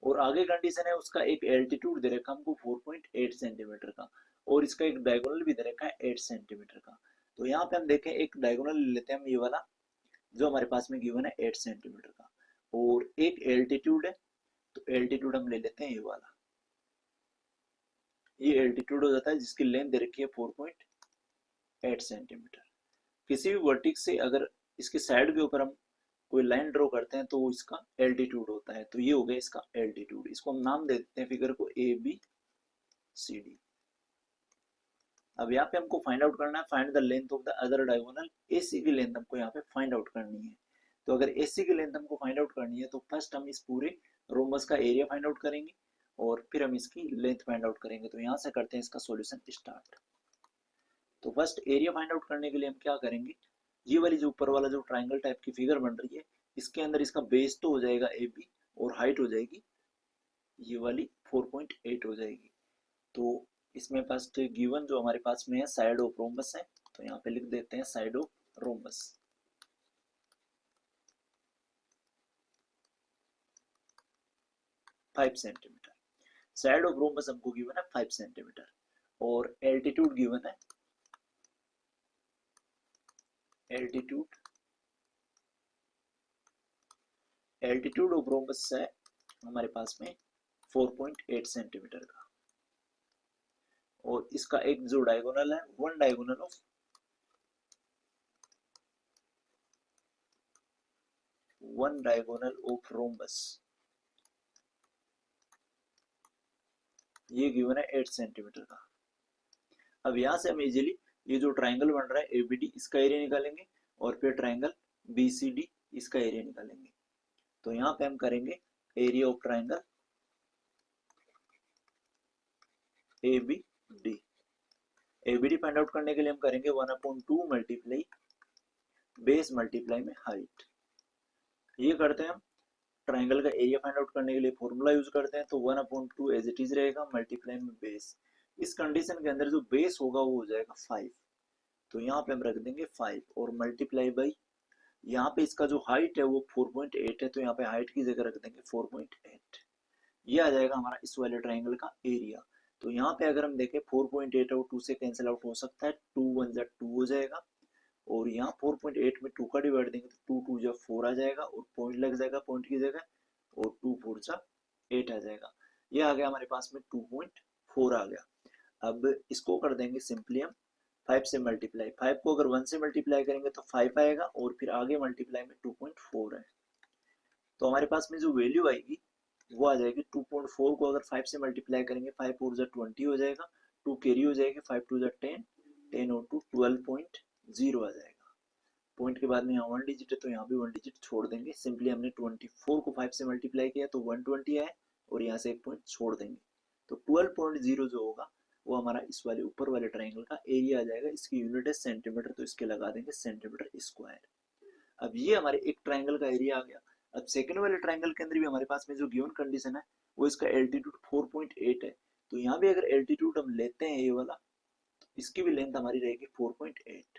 और आगे कंडीशन है उसका एक एल्टीट्यूड दे रखा हमको 4.8 सेंटीमीटर का, और इसका एक डायगोनल भी दे रखा है 8 सेंटीमीटर का। तो यहाँ पे हम देखें एक डायगोनल ले लेते हैं हम, ये वाला जो हमारे पास में गिवन है 8 सेंटीमीटर का, और एक एल्टीट्यूड है, तो एल्टीट्यूड हम ले लेते हैं ये वाला, ये एल्टीट्यूड हो जाता है जिसकी लेंथ दे रखी है 4.8 सेंटीमीटर। किसी भी वर्टिक्स से अगर इसके साइड के ऊपर हम कोई लाइन ड्रॉ करते हैं तो वो इसका एल्टीट्यूड होता है, तो ये हो गया इसका एल्टीट्यूड, इसको हम नाम दे देते हैं फिगर को ABCD। अब यहाँ पे हमको फाइंड आउट करना है, find the length of the other diagonal, AC की लेंथ हमको यहाँ पे फाइंड आउट करनी है। तो अगर AC की लेंथ हमको फाइंड आउट करनी है तो फर्स्ट हम इस पूरे रोमबस का एरिया फाइंड आउट करेंगे, और फिर हम इसकी लेंथ फाइंड आउट करेंगे। तो यहाँ से करते हैं इसका सॉल्यूशन स्टार्ट। तो फर्स्ट एरिया फाइंड आउट करने के लिए हम क्या करेंगे, ये वाली जो ऊपर वाला जो ट्राइंगल टाइप की फिगर बन रही है, इसके अंदर इसका बेस तो हो जाएगा AB, और हाइट हो जाएगी ये वाली 4.8 हो जाएगी। तो इसमें फर्स्ट गिवन जो हमारे पास में है साइड ऑफ रोमबस है, तो यहाँ पे लिख देते हैं side of rhombus, five centimetre. Side of rhombus हमको गिवन है 5 सेंटीमीटर, और एल्टीट्यूड गिवन है, एल्टीट्यूड ऑफ रोमबस है हमारे पास में 4.8 सेंटीमीटर का, और इसका एक जो डायगोनल है, वन डायगोनल ऑफ रोम्बस, ये गिवन है 8 सेंटीमीटर का। अब यहां से हम इजीली ये जो ट्राइंगल बन रहा है एबीडी, इसका एरिया निकालेंगे, और फिर ट्राइंगल बीसीडी, इसका एरिया निकालेंगे। तो यहाँ पे हम करेंगे area of triangle ABD. ABD find out करने के लिए हम करेंगे 1/2 मल्टीप्लाई बेस मल्टीप्लाई में हाइट। ये करते हैं हम। ट्राइंगल का एरिया फाइंड आउट करने के लिए फॉर्मूला यूज करते हैं, तो 1/2 एज इट इज रहेगा मल्टीप्लाई में बेस। इस कंडीशन के अंदर जो बेस होगा वो हो जाएगा 5, तो यहाँ पे हम रख देंगे 5 और मल्टीप्लाई बाई, यहाँ पे इसका जो हाइट है वो 4.8 है, तो यहाँ पे हाइट की जगह रख देंगे 4.8। ये आ जाएगा हमारा इस वाले ट्राइंगल का एरिया। तो यहाँ पे अगर हम देखें 4.8 और 2 से कैंसिल आउट हो सकता है, 2 1 जा 2 हो जाएगा, और यहाँ 4.8 में 2 का डिवाइड देंगे तो 2 2 जा 4 आ जाएगा, और पॉइंट लग जाएगा पॉइंट की जगह, और 2 4 जा 8 आ जाएगा। ये आ गया हमारे पास में 2.4 आ गया। अब इसको कर देंगे सिंपली हम 5 से मल्टीप्लाई। 5 को अगर 1 से मल्टीप्लाई करेंगे तो 5 आएगा, और फिर आगे मल्टीप्लाई में 2.4 है, तो हमारे पास में जो वैल्यू आएगी वो आ जाएगी 2.4 को अगर 5 से मल्टीप्लाई करेंगे, 5 4 जा 20 हो जाएगा, 2 कैरी हो जाएगी, 5 2 जा 10, 10 और 2 12.0 आ जाएगा। पॉइंट के बाद में यहाँ 1 डिजिट है तो यहाँ भी 1 डिजिट छोड़ देंगे। सिंपली हमने 24 को 5 से मल्टीप्लाई किया तो 120 आए, और यहाँ से एक पॉइंट छोड़ देंगे, तो 12.0 जो होगा वो हमारा इस वाले ऊपर वाले ट्राइंगल का एरिया आ जाएगा। इसकी यूनिट है सेंटीमीटर, तो इसके लगा देंगे सेंटीमीटर स्क्वायर। अब ये हमारे एक ट्राइंगल का एरिया आ गया। अब सेकंड वाले ट्राइंगल के अंदर भी हमारे पास में जो गिवन कंडीशन है वो इसका एल्टीट्यूड 4.8 है, तो यहाँ भी अगर एल्टीट्यूड हम लेते हैं ये वाला, तो इसकी भी लेंथ हमारी रहेगी 4.8,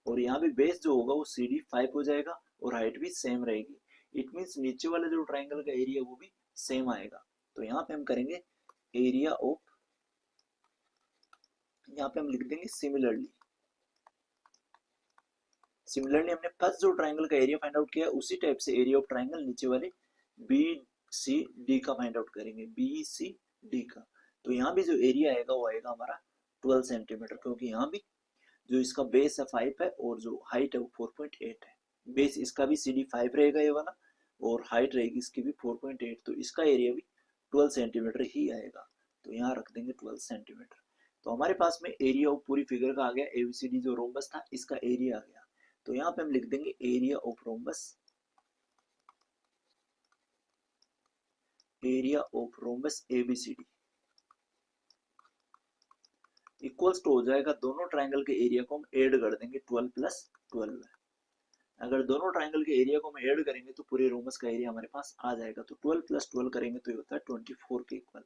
और यहाँ भी बेस जो होगा वो सी डी 5 हो जाएगा, और हाइट भी सेम रहेगी। इट मीन्स नीचे वाला जो ट्राइंगल का एरिया वो भी सेम आएगा। तो यहाँ पे हम करेंगे एरिया ऑफ, यहाँ पे हम लिख देंगे सिमिलरली। सिमिलरली हमने फर्स्ट जो ट्राइंगल का एरिया फाइंड आउट किया उसी टाइप से एरिया ऑफ ट्राइंगल नीचे वाले बी सी डी का फाइंड आउट करेंगे, बी सी डी का। तो यहाँ भी जो एरिया आएगा वो आएगा हमारा 12 सेंटीमीटर, क्योंकि यहाँ भी जो इसका बेस है 5 है और जो हाइट है वो 4.8 है। बेस इसका भी सी डी 5 रहेगा ये वाला, और हाइट रहेगी इसकी भी 4.8, तो इसका एरिया भी 12 सेंटीमीटर ही आएगा। तो यहाँ रख देंगे 12 सेंटीमीटर। तो हमारे पास में एरिया ऑफ पूरी फिगर का आ गया, एबीसीडी जो रोम्बस था इसका एरिया आ गया। तो यहाँ पे हम लिख देंगे area of rhombus, area of rhombus ABCD equals to हो जाएगा, दोनों ट्राइंगल के एरिया को हम ऐड कर देंगे 12 प्लस 12 है। अगर दोनों ट्राइंगल के एरिया को हम ऐड करेंगे तो पूरे रोम्बस का एरिया हमारे पास आ जाएगा। तो 12 प्लस 12 करेंगे तो ये होता है 24 के इक्वल,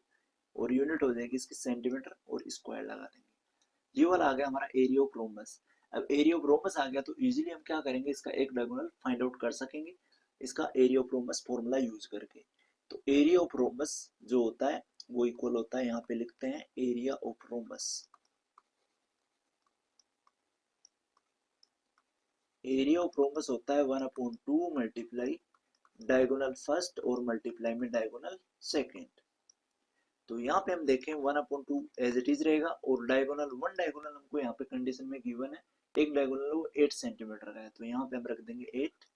और यूनिट हो जाएगी इसकी सेंटीमीटर, और स्क्वायर लगा देंगे। ये वाला आ गया हमारा एरिया ऑफ रोम्बस। अब एरिया ऑफ रोम्बस आ गया तो इजीली हम क्या करेंगे, इसका एक डायगोनल फाइंड आउट कर सकेंगे इसका area of rhombus formula use करके। तो एरिया ऑफ रोम्बस जो होता है वो इक्वल होता है, यहाँ पे लिखते हैं area of rhombus. Area of rhombus होता है 1/2 मल्टीप्लाई डायगोनल फर्स्ट और मल्टीप्लाई में डायगोनल सेकेंड। तो यहाँ पे हम देखें 1/2 एज इट इज रहेगा, और डायगोनल वन डायगोनल हमको यहाँ पे कंडीशन में गिवन है, एक डायगोनल वो 8 सेंटीमीटर का है, तो यहाँ पे हम रख देंगे 8,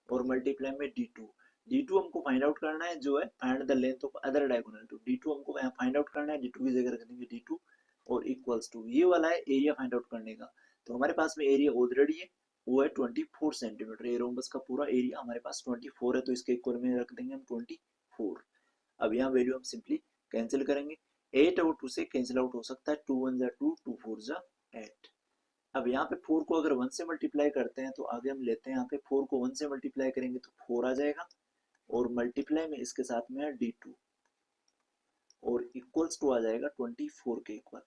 और मल्टीप्लाई में d2। d2 हमको फाइंड आउट करना है, जो है find the length of other diagonal two. d2 हमको यहाँ फाइंड आउट करना है, d2 की जगह रख देंगे d2, और इक्वल्स टू ये वाला है एरिया फाइंड आउट करने का। तो हमारे पास में एरिया ऑलरेडी है, वो है 24 सेंटीमीटर। ये रोम्बस का पूरा एरिया हमारे पास 24 है, तो इसके इक्वल में रख देंगे हम 24। अब यहाँ वैल्यू हम सिंपली कैंसिल करेंगे, 8 और 2 से कैंसिल आउट हो सकता है, 2 1 जा 2, 2 4 जा 8। अब यहाँ पे 4 को अगर 1 से मल्टीप्लाई करते हैं तो आगे हम लेते हैं, यहाँ पे 4 को 1 से मल्टीप्लाई करेंगे तो 4 आ जाएगा, और मल्टीप्लाई में इसके साथ में है d2, और इक्वल्स टू आ जाएगा 24 के इक्वल।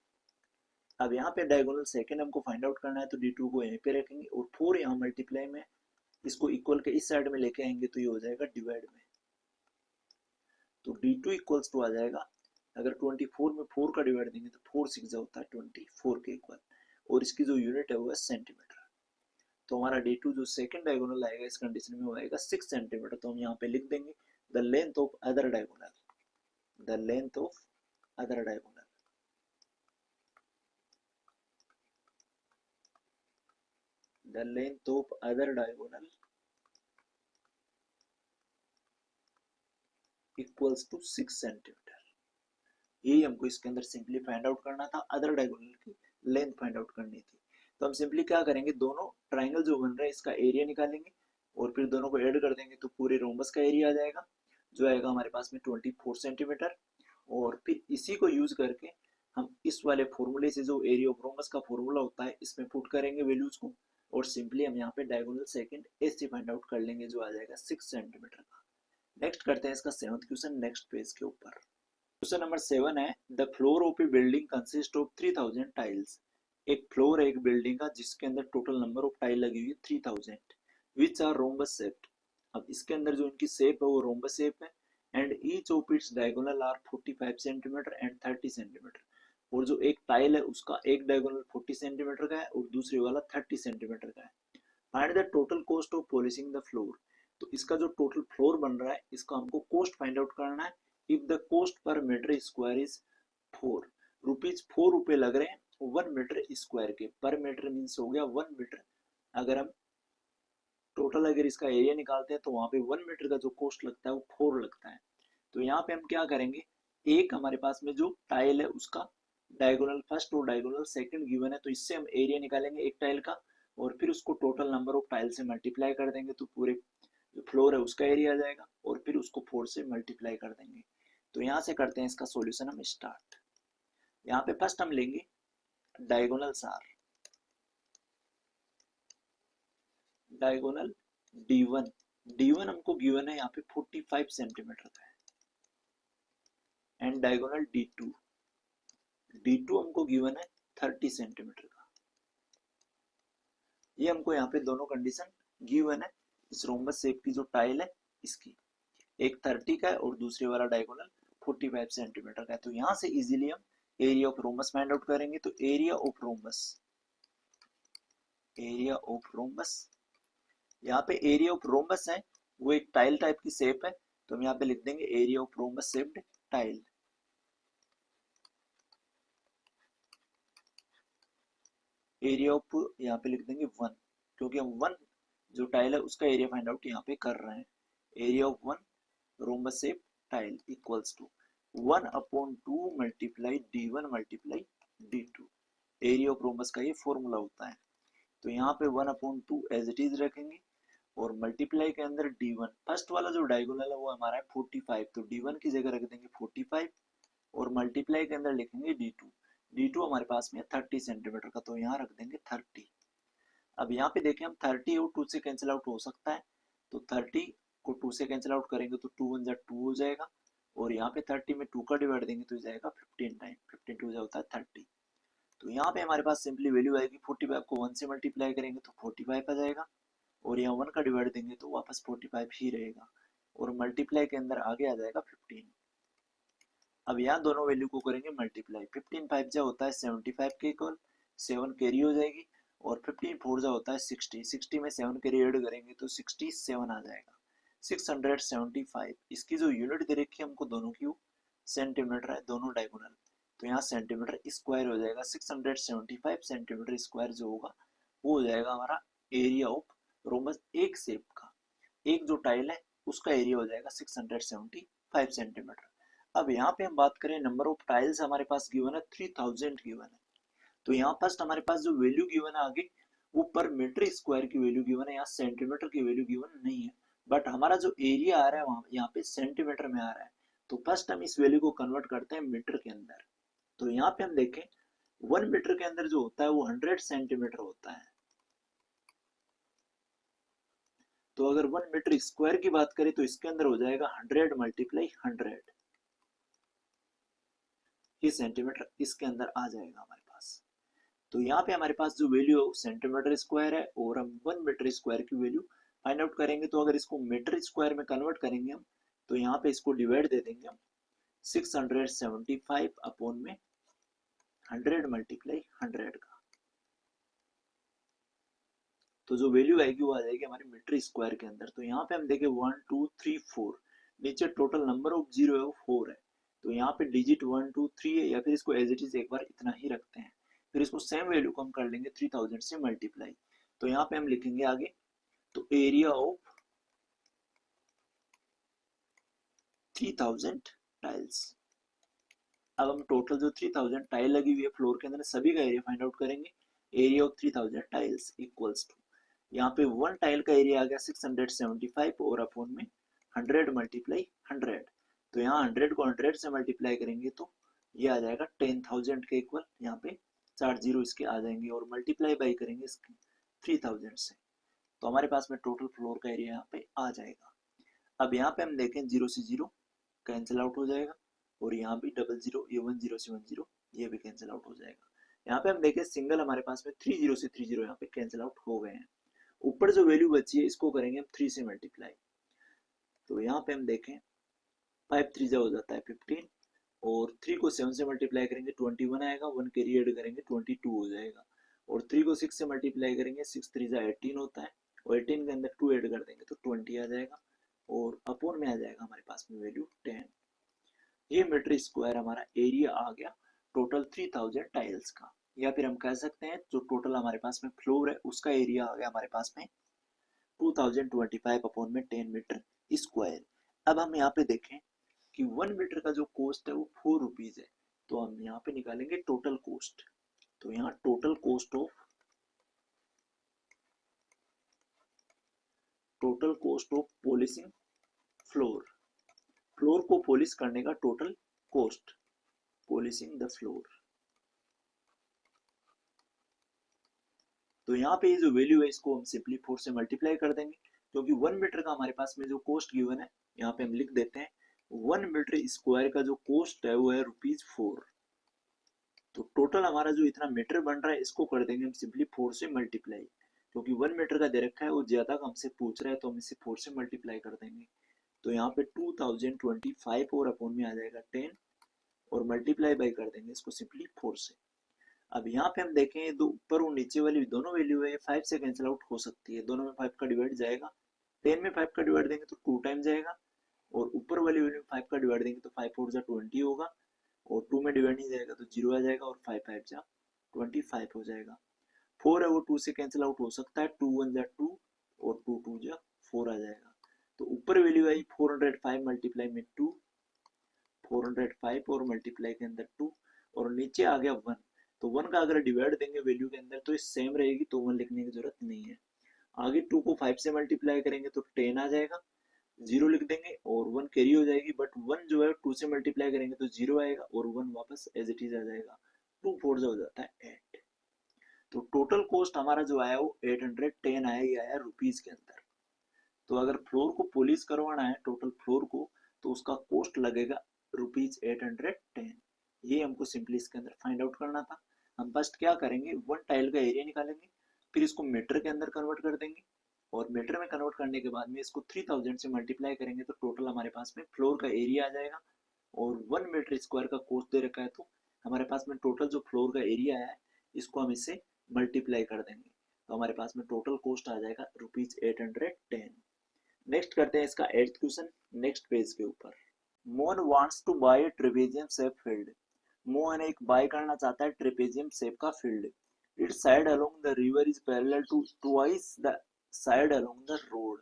अब यहाँ पे डायगोनल सेकंड हमको फाइंड आउट करना है, तो d2 को यहीं पे रखेंगे, और 4 यहाँ मल्टीप्लाई में इसको इक्वल के इस साइड में लेके आएंगे तो ये हो जाएगा डिवाइड में, तो d2 इक्वल्स टू आ जाएगा, अगर 24 में 4 का डिवाइड देंगे तो 4 6 होता है 24 के इक्वल, और इसकी जो यूनिट है वो है सेंटीमीटर। तो हमारा d2 जो सेकंड डायगोनल आएगा इस कंडीशन में वो आएगा 6 सेंटीमीटर। तो हम यहाँ पे लिख देंगे the length of other diagonal, the length of other diagonal the length of other diagonal equals to 6 centimetre. यही हमको इसके अंदर सिंपली फाइंड आउट करना था, अदर डायगोनल की लेंथ फाइंड आउट करनी थी। तो हम सिंपली क्या करेंगे, दोनों ट्राइंगल जो बन रहा है इसका एरिया निकालेंगे और फिर दोनों को ऐड कर देंगे तो पूरे रोम्बस का एरिया आ जाएगा, जो आएगा हमारे पास में 24 सेंटीमीटर। और फिर इसी को यूज करके हम इस वाले फॉर्मूले से जो एरिया ऑफ रोम्बस का फॉर्मूला होता है इसमें पुट करेंगे वैल्यूज को, और सिंपली हम यहाँ पे diagonal second AC find out कर लेंगे, जो आ जाएगा 6 सेंटीमीटर का। नेक्स्ट करते हैं इसका 7th क्वेश्चन नेक्स्ट पेज के ऊपर। क्वेश्चन नंबर 7 है, the floor of A building consist of 3000 tiles. एक फ्लोर है एक बिल्डिंग का जिसके अंदर टोटल नंबर ऑफ टाइल लगी हुई है 3000, विच आर रोम्बस शेप्ड। अब इसके अंदर जो इनकी शेप है वो रोम्बस शेप है, and each of its diagonal are 45 centimetre and 30 centimetre. और जो एक टाइल है उसका एक डायगोनल 40 सेंटीमीटर का है और दूसरे वाला 30 सेंटीमीटर का है। Find the total cost of polishing the floor. तो इसका जो टोटल फ्लोर बन रहा है इसका हमको कॉस्ट फाइंड आउट करना है। If the cost per metre square is 4 rupees, 4 रुपए लग रहे हैं 1 मीटर स्क्वायर के। पर मीटर मीन्स हो गया 1 मीटर। अगर हम टोटल अगर इसका एरिया निकालते हैं तो वहां पे 1 मीटर का जो कॉस्ट लगता है वो 4 लगता है। तो यहाँ पे हम क्या करेंगे, एक हमारे पास में जो टाइल है उसका डायगोनल फर्स्ट और डायगोनल सेकंड गिवन है, तो इससे हम एरिया निकालेंगे एक टाइल का और फिर उसको टोटल नंबर ऑफ टाइल से मल्टीप्लाई कर देंगे तो पूरे जो फ्लोर है उसका एरिया आ जाएगा, और फिर उसको 4 से मल्टीप्लाई कर देंगे। तो यहाँ से करते हैं इसका सॉल्यूशन हम स्टार्ट। यहाँ पे फर्स्ट हम लेंगे diagonals are, diagonal D1, D1 हमको गिवन है यहाँ पे 45 सेंटीमीटर का है, एंड डायगोनल D2, D2 हमको गिवन है 30 सेंटीमीटर का। ये हमको यहाँ पे दोनों कंडीशन गिवन है इस रोम्बस शेप की जो टाइल है इसकी, एक 30 का है और दूसरे वाला डायगोनल 45 सेंटीमीटर का है। तो यहाँ से इजीली हम area of rhombus find out करेंगे। तो area of rhombus, area of rhombus, यहाँ पे एरिया ऑफ रोम्बस है वो एक टाइल टाइप की शेप है, तो हम यहाँ पे लिख देंगे area of rhombus shaped tile. Area of यहाँ पे लिख देंगे 1, क्योंकि हम 1 जो टाइल है उसका एरिया फाइंड आउट यहाँ पे कर रहे हैं। Area of 1 rhombus shape tile equals to 1/2 multiply D1 multiply D2। Area of rhombus का ये फॉर्मूला होता है। तो यहाँ पे 1/2 एज इट इज रखेंगे और मल्टीप्लाई के अंदर D1, फर्स्ट वाला जो डायगोनल है वो हमारा है 45, तो D1 की जगह रख देंगे 45 और मल्टीप्लाई के अंदर लिखेंगे D2। D2 हमारे पास में 30 सेंटीमीटर का, तो यहाँ रख देंगे 30। अब यहाँ पे देखें हम 30 और 2 से कैंसिल आउट हो सकता है, तो 30 को 2 से कैंसिल आउट करेंगे तो 2 1 2 हो जाएगा, और यहाँ पे 30 में 2 का डिवाइड देंगे तो जाएगा 15 टाइम, 15 2 होता है 30। तो यहाँ पे हमारे पास सिंपली वैल्यू आएगी 45 को 1 से मल्टीप्लाई करेंगे तो 45 आ जाएगा, और यहाँ 1 का डिवाइड देंगे तो वापस 45 ही रहेगा, और मल्टीप्लाई के अंदर आगे आ जाएगा 15। अब यहाँ दोनों वैल्यू को करेंगे मल्टीप्लाई, 15 5 जा होता है 75 के इक्वल, 7 कैरी हो जाएगी, और 15 4 जा होता है 60, 60 में 7 कैरी ऐड करेंगे तो 67 आ जाएगा, 675। इसकी जो यूनिट दे रखी है हमको दोनों की, सेंटीमीटर है दोनों डायगोनल, तो यहाँ सेंटीमीटर स्क्वायर हो जाएगा। 675 सेंटीमीटर स्क्वायर जो होगा वो हो जाएगा हमारा एरिया ऑफ रोम्बस एक शेप का, एक जो टाइल है उसका एरिया हो जाएगा 675 सेंटीमीटर। अब यहाँ पे हम बात करें नंबर ऑफ टाइल्स हमारे पास गिवन है 3000 गिवन है, तो यहाँ फर्स्ट हमारे पास जो वैल्यू गिवन है आगे वो पर मीटर स्क्वायर की वैल्यू गिवन है, यहाँ सेंटीमीटर की वैल्यू गिवन नहीं है, बट हमारा जो एरिया आ रहा है वहां यहाँ पे सेंटीमीटर में आ रहा है। तो फर्स्ट हम इस वैल्यू को कन्वर्ट करते हैं मीटर के अंदर। तो यहाँ पे हम देखें 1 मीटर के अंदर जो होता है वो 100 सेंटीमीटर होता है, तो अगर 1 मीटर स्क्वायर की बात करें तो इसके अंदर हो जाएगा 100 मल्टीप्लाई 100, ये सेंटीमीटर इसके अंदर आ जाएगा हमारे पास। तो यहाँ पे हमारे पास जो वैल्यू है सेंटीमीटर स्क्वायर है, और हम 1 मीटर स्क्वायर की वैल्यू फाइंड आउट करेंगे। तो अगर इसको मीटर स्क्वायर में कन्वर्ट करेंगे हम, तो यहाँ पे इसको डिवाइड दे देंगे हम 675 अपॉन में 100 मल्टीप्लाई 100 का, तो जो वैल्यू आएगी वो आ जाएगी हमारे मीटर स्क्वायर के अंदर। तो यहाँ पे हम देखें 1 2 3 4, नीचे टोटल नंबर ऑफ जीरो है वो 4 है, तो यहाँ पे डिजिट 1 2 3 है, या फिर इसको एज इट इज एक बार इतना ही रखते हैं, फिर इसको सेम वैल्यू को हम कर लेंगे 3000 से मल्टीप्लाई। तो यहाँ पे हम लिखेंगे आगे, तो एरिया ऑफ 3000 टाइल्स। अब हम टोटल जो 3000 टाइल लगी हुई है फ्लोर के अंदर सभी का एरिया फाइंड आउट करेंगे। Area of 3000 tiles equals to, यहाँ पे वन टाइल का एरिया आ गया 675 और अपॉन में 100 मल्टीप्लाई 100। तो यहाँ 100 को 100 से मल्टीप्लाई करेंगे तो ये आ जाएगा 10,000 के इक्वल, यहाँ पे 4 जीरो इसके आ जाएंगे और मल्टीप्लाई बाई करेंगे इसके 3000 से, तो हमारे पास में टोटल फ्लोर का एरिया यहाँ पे आ जाएगा। अब यहाँ पे हम देखें 0 से 0 कैंसिल आउट हो जाएगा और यहाँ भी 00, ये 10 से 10 ये भी कैंसिल आउट हो जाएगा। यहाँ पे हम देखें सिंगल हमारे पास में 30 से 30 यहाँ पे कैंसिल आउट हो गए हैं। ऊपर जो वैल्यू बची है इसको करेंगे हम 3 से मल्टीप्लाई, तो यहाँ पे हम देखें 5 3 हो जाता है 15 और 3 को 7 से मल्टीप्लाई करेंगे 21 आएगा, 1 कैरी ऐड करेंगे 22 हो जाएगा और 3 को 6 से मल्टीप्लाई करेंगे 6 3 18 होता है और 18 के अंदर 2 ऐड कर देंगे तो 20 आ जाएगा और अपॉन में आ जाएगा हमारे पास में वैल्यू 10। ये मीटर स्क्वायर हमारा एरिया आ गया टोटल 3000 टाइल्स का, या फिर हम कह सकते हैं जो टोटल हमारे पास में फ्लोर है उसका एरिया आ गया हमारे पास में 2025 अपॉन में 10 मीटर स्क्वायर। अब हम यहाँ पे देखें कि 1 मीटर का जो कॉस्ट है वो 4 रुपीज है, तो हम यहाँ पे निकालेंगे टोटल कॉस्ट। तो यहाँ total cost of polishing floor, floor को पॉलिश करने का total cost, polishing the floor. तो यहाँ पे ये जो वैल्यू है इसको हम सिंपली 4 से मल्टीप्लाई कर देंगे, क्योंकि 1 मीटर का हमारे पास में जो कॉस्ट गिवन है यहाँ पे हम लिख देते हैं 1 मीटर स्क्वायर का जो कॉस्ट है वो है ₹4। तो टोटल हमारा जो इतना मीटर बन रहा है इसको कर देंगे हम सिंपली 4 से मल्टीप्लाई, क्योंकि 1 मीटर का दे रखा है वो ज्यादा हमसे पूछ रहा है तो हम इसे 4 से मल्टीप्लाई कर देंगे। तो यहाँ पे 2025 और अपॉन में आ जाएगा 10 और मल्टीप्लाई बाई कर देंगे इसको सिंपली 4 से। अब यहाँ पे हम देखें दो ऊपर और नीचे वाली दोनों वैल्यू है 5 से कैंसिल आउट हो सकती है, दोनों में 5 का डिवाइड जाएगा, 10 में 5 का डिवाइड देंगे तो 2 टाइम जाएगा और ऊपर वाली वैल्यू 5 का डिवाइड देंगे तो 5 4 जा 20 होगा और 2 में डिवाइड नहीं जाएगा तो 0 आ जाएगा और 5 5 जा 25 हो जाएगा। 4 है वो 2 से कैंसिल आउट हो सकता है, 2 1 जा 2 और 2 2 जा 4 आ जाएगा। तो ऊपर वैल्यू आई 405 मल्टीप्लाई में 2, 405 और मल्टीप्लाई के अंदर 2 और नीचे आ गया 1, तो 1 का अगर डिवाइड देंगे वैल्यू के अंदर तो सेम रहेगी तो 1 लिखने की जरूरत नहीं है। आगे 2 को 5 से मल्टीप्लाई करेंगे तो 10 आ जाएगा, 0 लिख देंगे और 1 कैरी हो जाएगी, बट 1 जो है 2 से मल्टीप्लाई करेंगे तो 0 आएगा और 1 वापस एज इट इज आ जाएगा, 2 4 हो जाता है 8। तो टोटल कॉस्ट हमारा जो आया वो 810 आया, ही आया रुपीज के अंदर। तो अगर फ्लोर को पॉलिश करवाना है टोटल फ्लोर को तो उसका कॉस्ट लगेगा ₹810। ये हमको सिंपली इसके अंदर फाइंड आउट करना था। हम फर्स्ट क्या करेंगे, 1 टाइल का एरिया निकालेंगे, फिर इसको मीटर के अंदर कन्वर्ट कर देंगे और मीटर में कन्वर्ट करने के बाद में इसको 3000 से मल्टीप्लाई करेंगे तो टोटल हमारे पास में फ्लोर का एरिया आ जाएगा और 1 मीटर स्क्वायर का कॉस्ट दे रखा है तो हमारे पास में टोटल जो फ्लोर का एरिया है इसको हम इससे मल्टीप्लाई कर देंगे तो हमारे पास में टोटल कॉस्ट आ जाएगा ₹810। नेक्स्ट करते हैं इसका 8th क्वेश्चन नेक्स्ट पेज के ऊपर। Mohan wants to buy trapezium shape field, Mohan एक बाय करना चाहता है ट्रेपेजियम शेप का field. Its side along the river is parallel to twice the side along the road.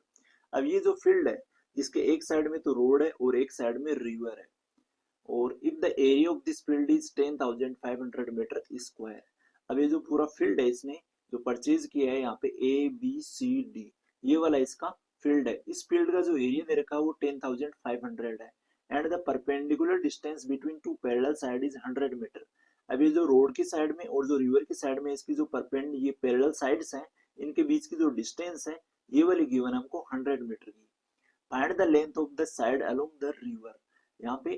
अब ये जो फील्ड है इसके एक साइड में तो रोड है और एक साइड में रिवर है और if the area of this field is 10,500 metre square. अब ये जो पूरा फील्ड है इसने जो परचेज किया है यहाँ पे ABCD ये वाला इसका फील्ड है, इस फील्ड का जो एरिया दे रखा है वो 10,500 है and the perpendicular distance between two parallel side is 100 metre. अब ये जो रोड की साइड में और जो रिवर की साइड में इसकी जो परपेंड ये पैरेलल साइड्स हैं इनके बीच की जो डिस्टेंस है ये वाली गिवन हमको 100 मीटर की। Find the length of the side along the river, यहाँ पे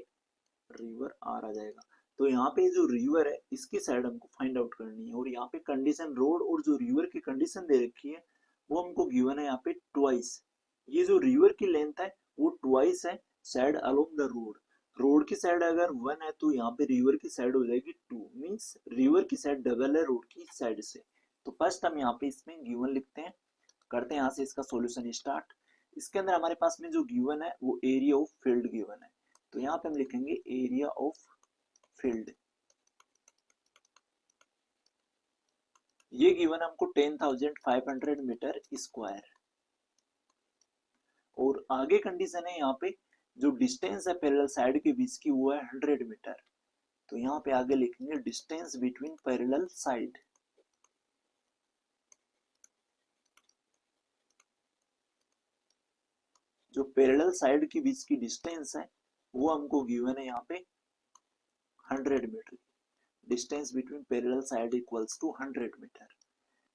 रिवर आर आ जाएगा तो यहाँ पे जो रिवर है इसकी साइड हमको फाइंड आउट करनी है और यहाँ पे कंडीशन रोड और जो रिवर की कंडीशन दे रखी है वो हमको गिवन है यहाँ पे ट्वाइस। ये जो रिवर की लेंथ है वो ट्वाइस है side along the road, road की साइड अगर 1 है तो यहाँ पे रिवर की साइड हो जाएगी 2, मींस रिवर की साइड डबल है रोड की साइड से। तो फर्स्ट हम यहाँ पे इसमें गिवन लिखते हैं, करते हैं यहाँ से इसका सॉल्यूशन स्टार्ट। इसके अंदर हमारे पास में जो गिवन है वो एरिया ऑफ फील्ड गिवन है तो यहाँ पे हम लिखेंगे एरिया ऑफ फील्ड ये गिवन हमको 10,500 मीटर स्क्वायर। और आगे कंडीशन है यहाँ पे जो डिस्टेंस है पैरेलल साइड के बीच की वो है 100 मीटर। तो यहाँ पे आगे लिखेंगे डिस्टेंस बिटवीन पैरेलल साइड। जो पैरेलल साइड के बीच की डिस्टेंस है वो हमको गिवन है यहाँ पे 100 metre. Distance between parallel side equals to 100 metre.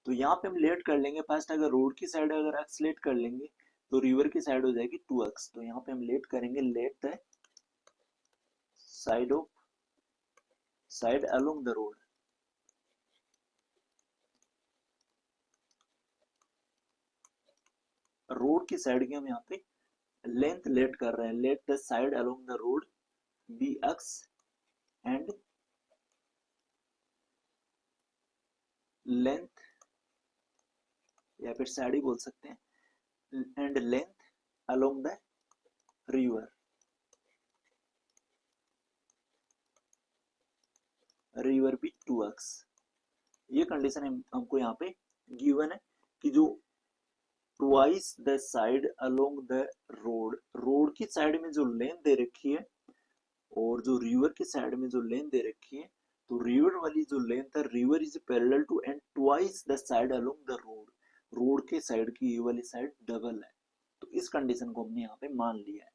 तो यहाँ पे हम लेट कर लेंगे फर्स्ट, अगर रोड की साइड अगर एक्स लेट कर लेंगे तो रिवर की साइड हो जाएगी 2x। तो यहाँ पे हम लेट करेंगे let the side along the road. Road की साइड की हम यहाँ पे लेंथ लेट कर रहे हैं। Let the side along the road be X and length, या फिर साइड ही बोल सकते हैं, and length along the river. River भी 2x। ये कंडीशन हमको यहाँ पे गिवन है कि जो twice the side along the road, road की साइड में जो लेंथ दे रखी है और जो रिवर की साइड में जो लेंथ दे रखी है, तो रिवर वाली जो लेंथ है, river is parallel to and twice the side along the road. Road के साइड की ये वाली साइड डबल है। तो इस कंडीशन को हमने यहाँ पे मान लिया है।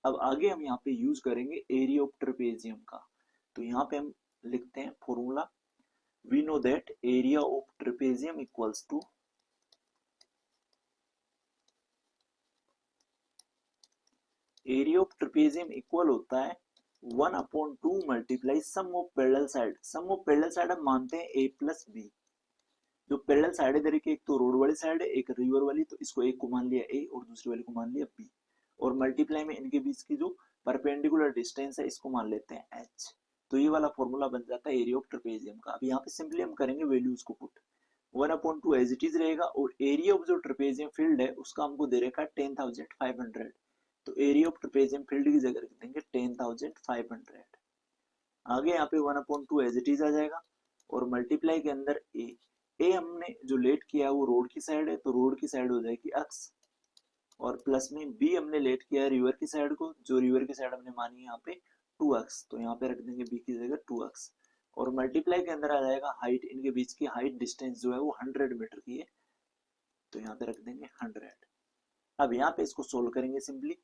अब आगे हम यहाँ पे यूज करेंगे एरिया ऑफ ट्रेपेजियम का। तो यहाँ पे हम लिखते हैं formula, we know that area of trapezium equals to area of trapezium equal होता है 1/2 multiply sum of parallel side. Sum of parallel side हम मानते हैं a प्लस बी। जो पैरेलल साइड है देखिए, एक तो रोड वाली साइड है एक रिवर वाली, तो इसको एक को मान लिया a और दूसरी वाली को मान लिया b, और मल्टीप्लाई में इनके बीच की जो परपेंडिकुलर डिस्टेंस है इसको मान लेते हैं h। तो ये वाला फॉर्मूला बन जाता है एरिया ऑफ ट्रेपेजियम का। अब यहाँ पे सिंपली हम करेंगे वैल्यूज को पुट, 1/2 एज इट इज रहेगा, और एरिया ऑफ जो ट्रेपेजियम फील्ड है उसका हमको दे रखा है 10,500। तो एरिया ऑफ ट्रेपेजियम फील्ड की जगह रख देंगे 10,500। आगे यहाँ पे 1/2 एज इट इज आ जाएगा, और मल्टीप्लाई के अंदर ए हमने जो लेट किया है वो रोड की साइड है, तो रोड की साइड हो जाएगी x, और प्लस में बी हमने लेट किया है रिवर की साइड को, जो रिवर की साइड हमने मानी है यहाँ पे 2x, तो यहाँ पे रख देंगे बी की जगह 2x, और मल्टीप्लाई के अंदर आ जाएगा हाइट, इनके बीच की हाइट डिस्टेंस जो है वो 100 मीटर की है, तो यहाँ पे रख देंगे 100। अब यहाँ पे इसको सोल्व करेंगे सिंपली।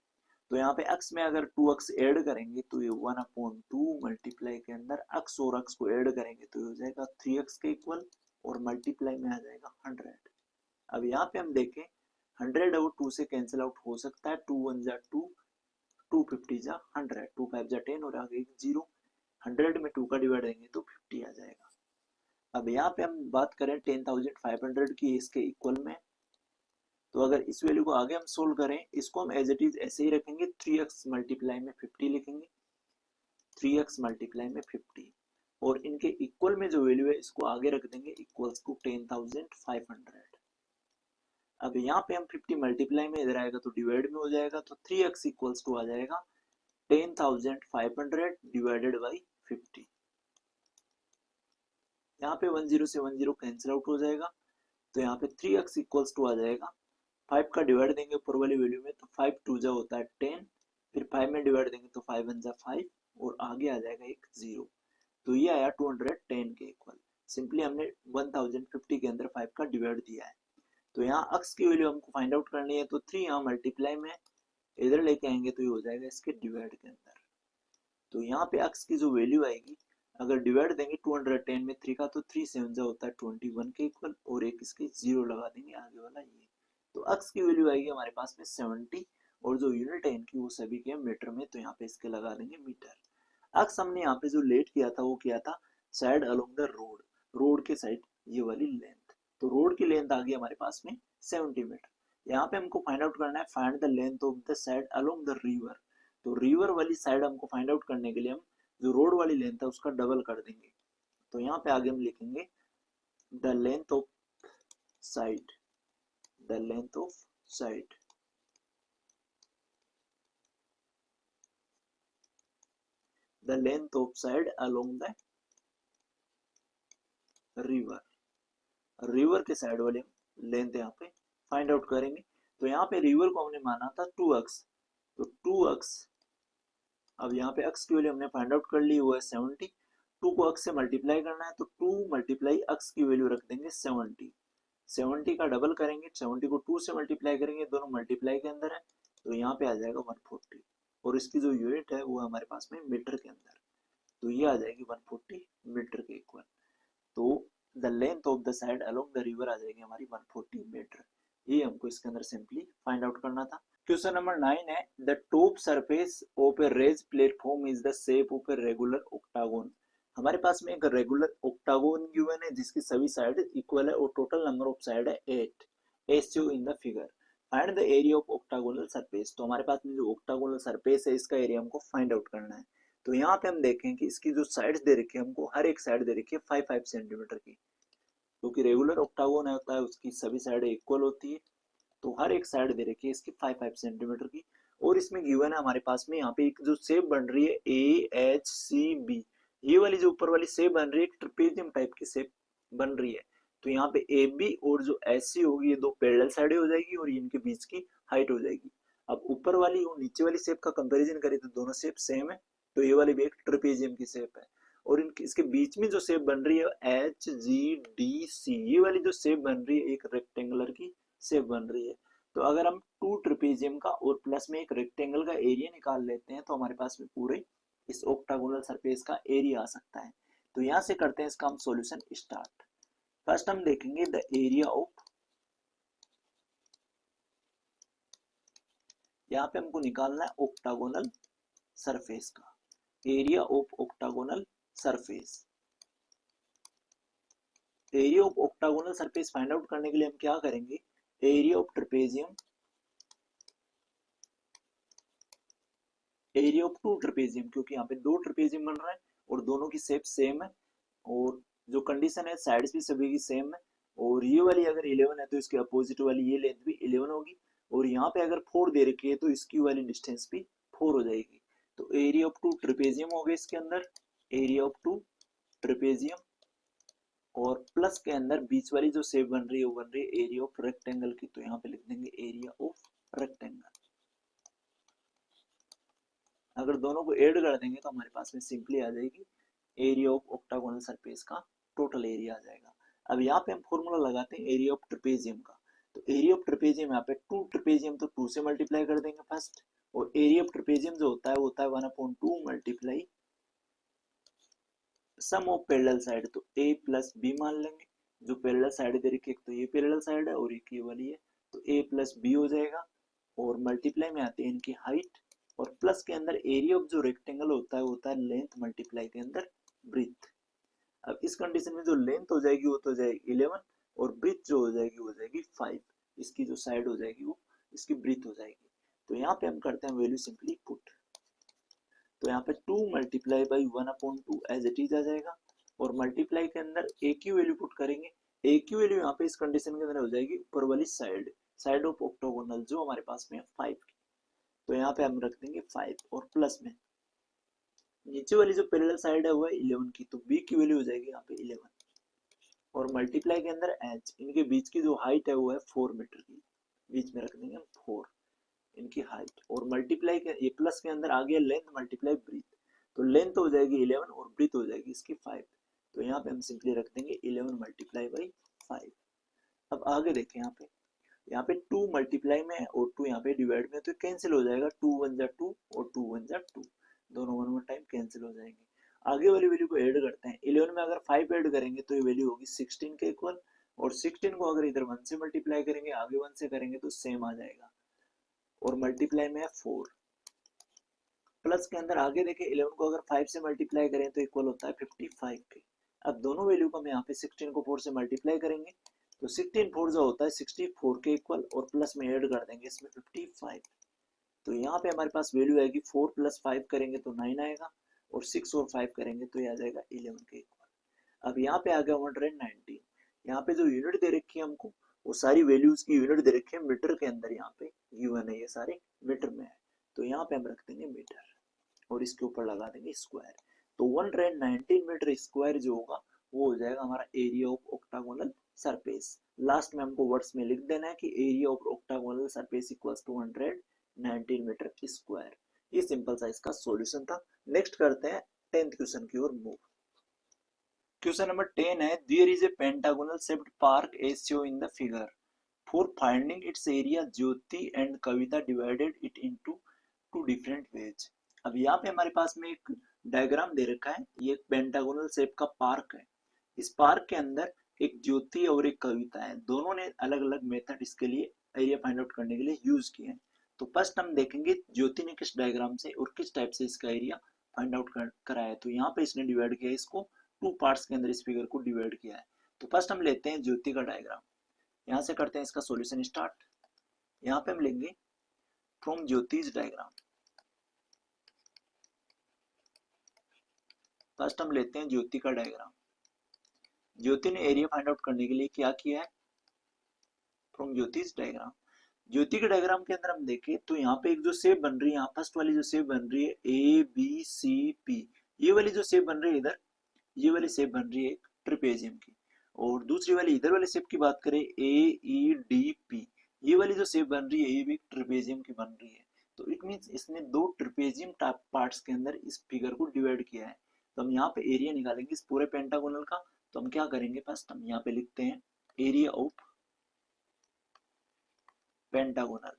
तो यहाँ पे x में अगर 2x ऐड करेंगे तो ये 1/2 मल्टीप्लाई के अंदर x और x को ऐड करेंगे तो ये हो जाएगा 3x के इक्वल, और मल्टीप्लाई में आ जाएगा 100। अब यहाँ पे हम देखें 100 और 2 से कैंसिल आउट हो सकता है, 2 1 जा 2, 2 50 जा 100, 2 5 जा 10 और आगे 0। 100 में 2 का डिवाइड देंगे तो 50 आ जाएगा। अब यहाँ पे हम बात करें 10,500 की इसके इक्वल में, तो अगर इस वैल्यू को आगे हम सोल्व करें, इसको हम एज इट इज ऐसे ही रखेंगे, 3x मल्टीप्लाई में 50 लिखेंगे, 3x मल्टीप्लाई में 50, और इनके इक्वल में जो वैल्यू है इसको आगे रख देंगे इक्वल्स टू 10,500। अब यहाँ पे हम 50 मल्टीप्लाई में इधर आएगा तो डिवाइड में हो जाएगा, तो 3x इक्वल्स टू आ जाएगा 10,500 डिवाइडेड बाई 50। यहाँ पे 10 से 10 कैंसिल आउट हो जाएगा, तो यहाँ पे 3x इक्वल्स टू आ जाएगा, 5 का डिवाइड देंगे ऊपर वाली वैल्यू में तो 5 2 जा होता है 10, फिर 5 में डिवाइड देंगे तो 5 1 जा 5, और आगे आ जाएगा एक 0। तो ये आया 210 के इक्वल। सिंपली हमने 1050 के अंदर 5 का डिवाइड दिया है। तो यहाँ x की वैल्यू हमको फाइंड आउट करनी है, तो 3 यहाँ मल्टीप्लाई में इधर लेके आएंगे तो ये हो जाएगा इसके डिवाइड के अंदर। तो यहाँ पे x की जो वैल्यू आएगी, अगर डिवाइड देंगे 210 में 3 का तो 3 7 जा होता है 21 के इक्वल, और एक इसके 0 लगा देंगे आगे वाला ये। तो x की वैल्यू आएगी हमारे पास में 70, और जो यूनिट है इनकी वो सभी के मीटर में, तो यहाँ पे इसके लगा देंगे मीटर। x हमने यहाँ पे जो लेट किया था वो किया था side along the road, road के साइड ये वाली लेंथ, तो रोड की लेंथ आ गई हमारे पास में 70 मीटर। यहाँ पे हमको फाइंड आउट करना है find the length of the side along the river. तो रिवर वाली साइड हमको फाइंड आउट करने के लिए हम जो रोड वाली लेंथ है उसका डबल कर देंगे। तो यहाँ पे आगे हम लिखेंगे the length of side, the length of side, the length of side along the river। River के साइड वाले लेंथ यहाँ पे फाइंड आउट करेंगे। तो यहाँ पे रिवर को हमने माना था 2x, तो 2x, अब यहाँ पे x की वैल्यू हमने फाइंड आउट कर ली, वो है 70। 2 को x से मल्टीप्लाई करना है, तो 2 मल्टीप्लाई x की वैल्यू रख देंगे 70। 70 का डबल करेंगे, 70 को 2 से मल्टीप्लाई करेंगे, दोनों मल्टीप्लाई के अंदर है, तो यहाँ पे आ जाएगा 140। और इसकी जो यूनिट है वो हमारे पास में मीटर के अंदर, तो ये आ जाएगी 140 मीटर के इक्वल। तो the length of the side along the river आ जाएगी हमारी 140 मीटर। ये हमको इसके अंदर सिंपली फाइंड आउट करना था। क्वेश्चन नंबर 9 है the top surface of a raise platform is the shape of a regular octagon. हमारे पास में एक रेगुलर ऑक्टागोन गिवन है जिसकी सभी साइड इक्वल है और टोटल नंबर ऑफ साइड है 8 as show in the figure. Find the area of octagonal surface. तो हमारे पास में जो ऑक्टागोनल सरफेस है इसका एरिया हमको फाइंड आउट करना है। तो यहाँ पे हम देखें कि इसकी जो साइड्स दे रखी है हमको, हर एक साइड दे रखी है 5-5 सेंटीमीटर की, क्योंकि रेगुलर ऑक्टागोन होता है उसकी सभी साइड इक्वल होती है, तो हर एक साइड दे रखी है इसकी 5-5 सेंटीमीटर की। और इसमें गिवन है हमारे पास में यहाँ पे एक जो शेप बन रही है AHCB, ये वाली जो ऊपर वाली शेप बन रही है एक ट्रेपेजियम टाइप की शेप बन रही है। तो यहाँ पे AB और जो SC होगी ये दो पैरेलल साइडें हो जाएगी और इनके बीच की हाइट हो जाएगी। अब ऊपर वाली और नीचे वाली शेप का कंपैरिजन करें तो दोनों शेप सेम है, तो ये वाली भी एक ट्रेपेजियम की शेप है। और इनके इसके बीच में जो शेप बन रही है HGDC, ये वाली जो शेप बन रही है एक रेक्टेंगुलर की शेप बन रही है। तो अगर हम 2 ट्रेपेजियम का और प्लस में एक रेक्टेंगल का एरिया निकाल लेते हैं तो हमारे पास में पूरे इस ऑक्टागोनल सरफेस का एरिया आ सकता है। तो यहाँ से करते हैं इसका हम सॉल्यूशन स्टार्ट। फर्स्ट हम देखेंगे द एरिया ऑफ, यहाँ पे हमको निकालना है ऑक्टागोनल सरफेस का area of octagonal surface. Area of octagonal surface find out करने के लिए हम क्या करेंगे, area of trapezium, area of 2 trapezium, क्योंकि यहाँ पे 2 ट्रेपेजियम बन रहा है और दोनों की शेप सेम है और जो कंडीशन है साइड्स भी सभी की सेम है। और ये वाली अगर 11 है तो इसके अपोजिट वाली ये लेंथ भी 11 होगी, और यहाँ पे अगर 4 दे रखी है तो इसकी वाली डिस्टेंस भी 4 हो जाएगी। तो एरिया ऑफ 2 ट्रेपेजियम हो गया इसके अंदर, एरिया ऑफ 2 ट्रेपेजियम, और प्लस के अंदर बीच वाली जो शेप बन रही है वो बन रही है एरिया ऑफ रेक्टेंगल की, तो यहाँ पे लिख देंगे एरिया ऑफ रेक्टेंगल। अगर दोनों को ऐड कर देंगे तो हमारे पास में सिंपली आ जाएगी एरिया ऑफ ऑक्टागोनल सरफेस का टोटल एरिया आ जाएगा। अब यहाँ पे हम फॉर्मूला लगाते हैं एरिया ऑफ ट्रेपेजियम का। तो एरिया ऑफ ट्रेपेजियम यहाँ पे 2 ट्रेपेजियम, तो 2 से मल्टीप्लाई कर देंगे फर्स्ट, और एरिया ऑफ ट्रेपेजियम जो होता है वो होता है 1/2 multiply sum of parallel side, तो A प्लस B मान लेंगे। जो पैरेलल साइड दे रखी है, तो ये पैरेलल साइड है और एक ये वाली है, तो A प्लस B हो जाएगा। और मल्टीप्लाई में आते हैं इनकी हाइट, और प्लस के अंदर एरिया ऑफ जो रेक्टेंगल होता है वो होता है लेंथ मल्टीप्लाई के अंदर ब्रीथ। अब इस कंडीशन में जो लेंथ हो जाएगी वो तो हो जाएगी 11, और ब्रीथ जो हो जाएगी वो हो जाएगी 5। इसकी जो साइड हो जाएगी वो इसकी ब्रीथ हो जाएगी। तो यहाँ पे हम करते हैं वैल्यू सिंपली पुट, तो यहाँ पे 2 multiply by 1/2 as it is आ जाएगा, और मल्टीप्लाई के अंदर ए की वैल्यू पुट करेंगे। ए की वैल्यू यहाँ पे इस कंडीशन के अंदर हो जाएगी ऊपर वाली साइड, साइड ऑफ ऑक्टागोनल जो हमारे पास में है 5 की, तो यहाँ पे हम रख देंगे 5, और प्लस में नीचे वाली जो पैरेलल साइड है वो है 11 की, तो बी की वैल्यू हो जाएगी यहाँ पे 11, और मल्टीप्लाई के अंदर एच, इनके बीच की जो हाइट है वो है 4 मीटर की, बीच में रख देंगे हम 4 इनकी हाइट, और मल्टीप्लाई के ये प्लस के अंदर आ गया लेंथ मल्टीप्लाई ब्रीथ, तो लेंथ हो जाएगी 11 और ब्रीथ हो जाएगी इसकी 5, तो यहाँ पे हम सिंपली रख देंगे 11 मल्टीप्लाई बाई 5। अब आगे देखें यहाँ पे 2 मल्टीप्लाई में है और 2 यहाँ पे डिवाइड में, तो कैंसिल हो जाएगा, 2 1 जा 2 और 2 1 जा 2, दोनों 1 1 टाइम कैंसिल हो जाएंगे। आगे वाली वैल्यू को ऐड करते हैं, 11 में अगर 5 ऐड करेंगे तो ये वैल्यू होगी 16 के इक्वल, और 16 को अगर इधर 1 से मल्टीप्लाई करेंगे आगे 1 से करेंगे तो सेम आ जाएगा, और मल्टीप्लाई में है 4, प्लस के अंदर आगे देखें 11 को अगर 5 से मल्टीप्लाई करें तो इक्वल होता है 55 के। अब दोनों वैल्यू को हम यहाँ पे 16 को 4 से मल्टीप्लाई करेंगे तो 16 4 जो होता है 64 के इक्वल, और प्लस में ऐड कर देंगे इसमें 55, तो यहाँ पे हमारे पास वैल्यू आएगी 4 + 5 करेंगे तो 9 आएगा, और 6 और 5 करेंगे तो ये आ जाएगा 11 के इक्वल। अब यहाँ पे आ गया 119, यहाँ पे जो यूनिट दे रखी है हमको वो सारी वैल्यूज की यूनिट दे रखी है मीटर के अंदर, यहाँ पे गिवन है ये सारे मीटर में है, तो यहाँ पे हम रख देंगे मीटर और इसके ऊपर लगा देंगे स्क्वायर, तो 119 मीटर स्क्वायर जो होगा वो हो जाएगा हमारा area of octagonal surface. Last में हमको वर्ड्स में लिख देना है कि area of octagonal surface equals to 119 metre square. ये सिंपल सा इसका सॉल्यूशन था। नेक्स्ट करते हैं 10th क्वेश्चन की ओर मूव। क्वेश्चन नंबर 10 है, there is a pentagonal shaped park as show in the figure. For finding its area Jyoti and Kavita divided it into two different ways. अब यहाँ पे हमारे पास में एक डायग्राम दे रखा है। ये एक पेंटागोनल शेप का पार्क है। इस पार्क के अंदर एक ज्योति और एक कविता है। दोनों ने अलग अलग मेथड इसके लिए एरिया फाइंड आउट करने के लिए यूज किए हैं। तो फर्स्ट हम देखेंगे ज्योति ने किस डायग्राम से और किस टाइप से इसका एरिया फाइंड आउट कराया है। तो यहाँ पे इसने डिवाइड किया है, इसको टू पार्ट्स के अंदर इस फिगर को डिवाइड किया है। तो फर्स्ट हम लेते हैं ज्योति का डायग्राम। यहाँ से करते हैं इसका सॉल्यूशन स्टार्ट। यहाँ पे हम लेंगे फ्रॉम ज्योतिज डायग्राम। फर्स्ट हम लेते हैं ज्योति का डायग्राम। ज्योति ने एरिया फाइंड आउट करने के लिए क्या किया है, फ्रॉम ज्योतिज डायग्राम। ज्योति के डायग्राम के अंदर हम देखें तो यहाँ पे एक जो शेप बन रही है, यहाँ फर्स्ट वाली जो शेप बन रही है ए बी सी पी, ये वाली जो शेप बन रही है इधर, ये वाली शेप बन रही है एक ट्रिपेजियम की। और दूसरी वाली इधर वाली शेप की बात करें ए ई डी पी, ये वाली जो शेप बन रही है ये भी एक ट्रिपेजियम की बन रही है। तो इट मीन्स इसने दो ट्रिपेजियम टाइप पार्ट्स के अंदर इस फिगर को डिवाइड किया है। तो हम यहाँ पे एरिया निकालेंगे इस पूरे पेंटागोनल का। तो हम क्या करेंगे, फर्स्ट हम यहाँ पे लिखते हैं area of pentagonal.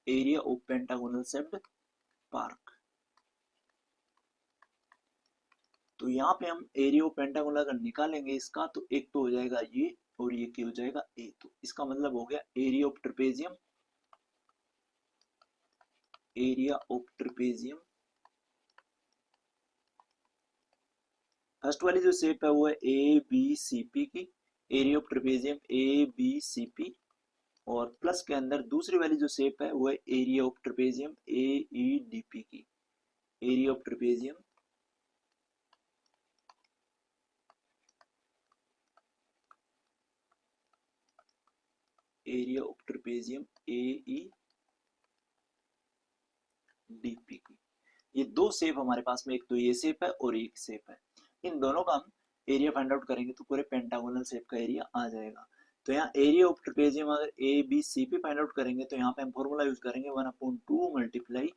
Area of pentagonal shaped park. तो यहाँ पे हम एरिया ऑफ पेंटागोनल अगर निकालेंगे इसका, तो एक तो हो जाएगा ये और ये क्या हो जाएगा ए। तो इसका मतलब हो गया area of trapezium, area of trapezium. First वाली जो शेप है वो है ए बी सी पी की, area of trapezium A B C P. और प्लस के अंदर दूसरी वाली जो शेप है वो है area of trapezium A E D P की, area of trapezium area of trapezium A E D P की। ये दो शेप हमारे पास में, एक तो ये शेप है और एक शेप है। इन दोनों का हम एरिया फाइंड आउट करेंगे तो पूरे पेंटागोनल शेप का एरिया आ जाएगा। तो यहाँ एरिया ऑफ ट्रेपेजियम अगर A B C P find out करेंगे तो यहाँ पे हम फॉर्मूला यूज करेंगे 1/2 multiply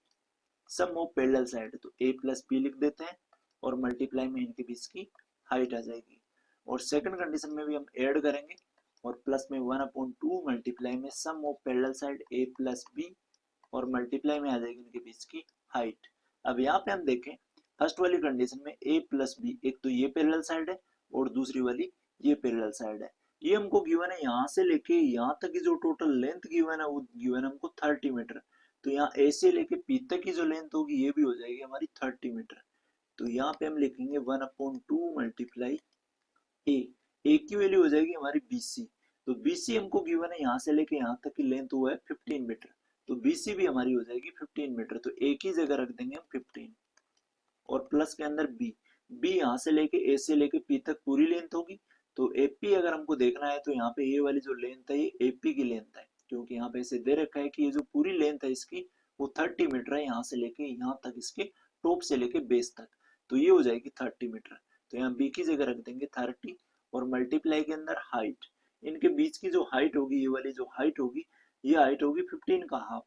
sum of parallel side. तो ए प्लस बी लिख देते हैं और मल्टीप्लाई में इनके बीच की हाइट आ जाएगी। और सेकंड कंडीशन में भी हम ऐड करेंगे और प्लस में 1/2 मल्टीप्लाई में sum of parallel side A plus B और मल्टीप्लाई में आ जाएगी इनके बीच की हाइट। अब यहाँ पे हम देखें फर्स्ट वाली कंडीशन में a प्लस बी, एक तो ये पैरेलल साइड है और दूसरी वाली ये पैरेलल साइड है। ये हमको गिवन है यहाँ से लेके यहाँ तक की जो टोटल लेंथ गिवन है वो गिवन है हमको 30 मीटर। तो यहाँ a से लेके p तक की जो लेंथ होगी ये भी हो जाएगी हमारी 30 मीटर। तो यहाँ पे हम लिखेंगे 1/2 मल्टीप्लाई a की वैल्यू हो जाएगी हमारी BC। तो BC हमको गिवन है यहाँ से लेके यहाँ तक की लेंथ हुआ है 15 मीटर। तो BC भी हमारी हो जाएगी 15 मीटर। तो a की जगह रख देंगे हम 15 और प्लस के अंदर b यहाँ से लेके a से लेके p तक पूरी लेंथ होगी। तो AP अगर हमको देखना है तो यहाँ पे ये वाली जो लेंथ है ये AP की लेंथ है, क्योंकि यहाँ पे इसे दे रखा है कि ये जो पूरी लेंथ है इसकी वो 30 मीटर है, यहाँ से लेके यहाँ तक इसके टॉप से लेके बेस तक। तो ये हो जाएगी 30 मीटर। तो यहाँ b की जगह रख देंगे 30 और मल्टीप्लाई के अंदर हाइट, इनके बीच की जो हाइट होगी ये वाली जो हाइट होगी ये हाइट होगी 15 का हाफ,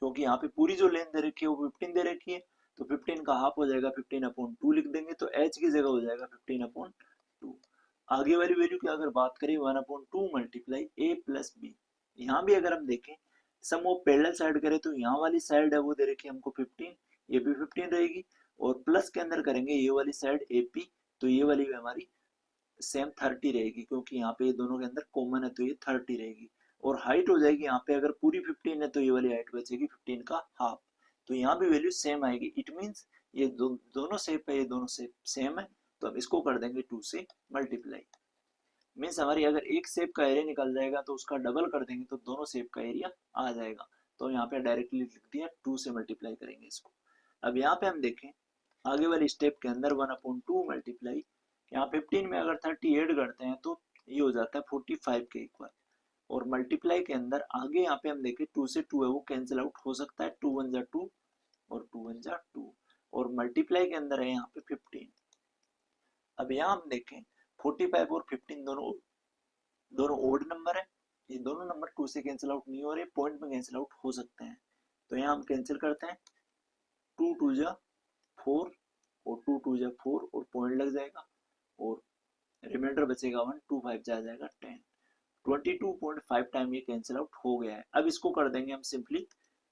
क्योंकि यहाँ पे पूरी जो लेंथ दे रखी है वो 15 दे रखी है। तो 15 का हाफ हो जाएगा 15/2 लिख देंगे। तो h की जगह हो जाएगा 15/2। आगे वाली वैल्यू की अगर बात करें 1/2 मल्टीप्लाई a प्लस बी। यहाँ भी अगर हम देखें सम ऑफ पैरेलल साइड करें तो यहाँ वाली साइड है वो दे रखी है हमको 15, ये भी 15 रहेगी। और प्लस के अंदर करेंगे ये वाली साइड AP, तो ये वाली भी हमारी सेम 30 रहेगी, क्योंकि यहाँ पे ये दोनों के अंदर कॉमन है तो ये 30 रहेगी। और हाइट हो जाएगी यहाँ पे अगर पूरी 15 है तो ये वाली हाइट बचेगी 15 का हाफ। तो यहाँ भी वैल्यू सेम आएगी। इट मीन्स ये दोनों शेप है, ये दोनों शेप सेम है। तो हम इसको कर देंगे 2 से मल्टीप्लाई। मीन्स हमारी अगर एक शेप का एरिया निकल जाएगा तो उसका डबल कर देंगे तो दोनों शेप का एरिया आ जाएगा। तो यहाँ पे डायरेक्टली लिख दिया 2 से मल्टीप्लाई करेंगे इसको। अब यहाँ पे हम देखें आगे वाली स्टेप के अंदर 1/2 मल्टीप्लाई, यहाँ 15 में अगर 30 ऐड करते हैं तो ये हो जाता है 45 के इक्वल। और मल्टीप्लाई के अंदर आगे यहाँ पे हम देखें 2 से 2 है वो कैंसिल आउट हो सकता है, 2 1 जा 2 और 2 1 जा 2। और मल्टीप्लाई के अंदर है यहाँ पे 15, अब यहाँ हम देखें 45 और 15 दोनों दोनों ओड नंबर है, ये दोनों नंबर 2 से कैंसिल आउट नहीं हो रहे, पॉइंट में कैंसिल आउट हो सकते हैं। तो यहाँ हम कैंसिल करते हैं, 2 2 जा 4 और 2 2 जा 4 और पॉइंट लग जाएगा और रिमाइंडर बचेगा 1, 2 5 जा जाएगा 10, 22.5 टाइम ये कैंसिल आउट हो गया है। अब इसको कर देंगे हम सिंपली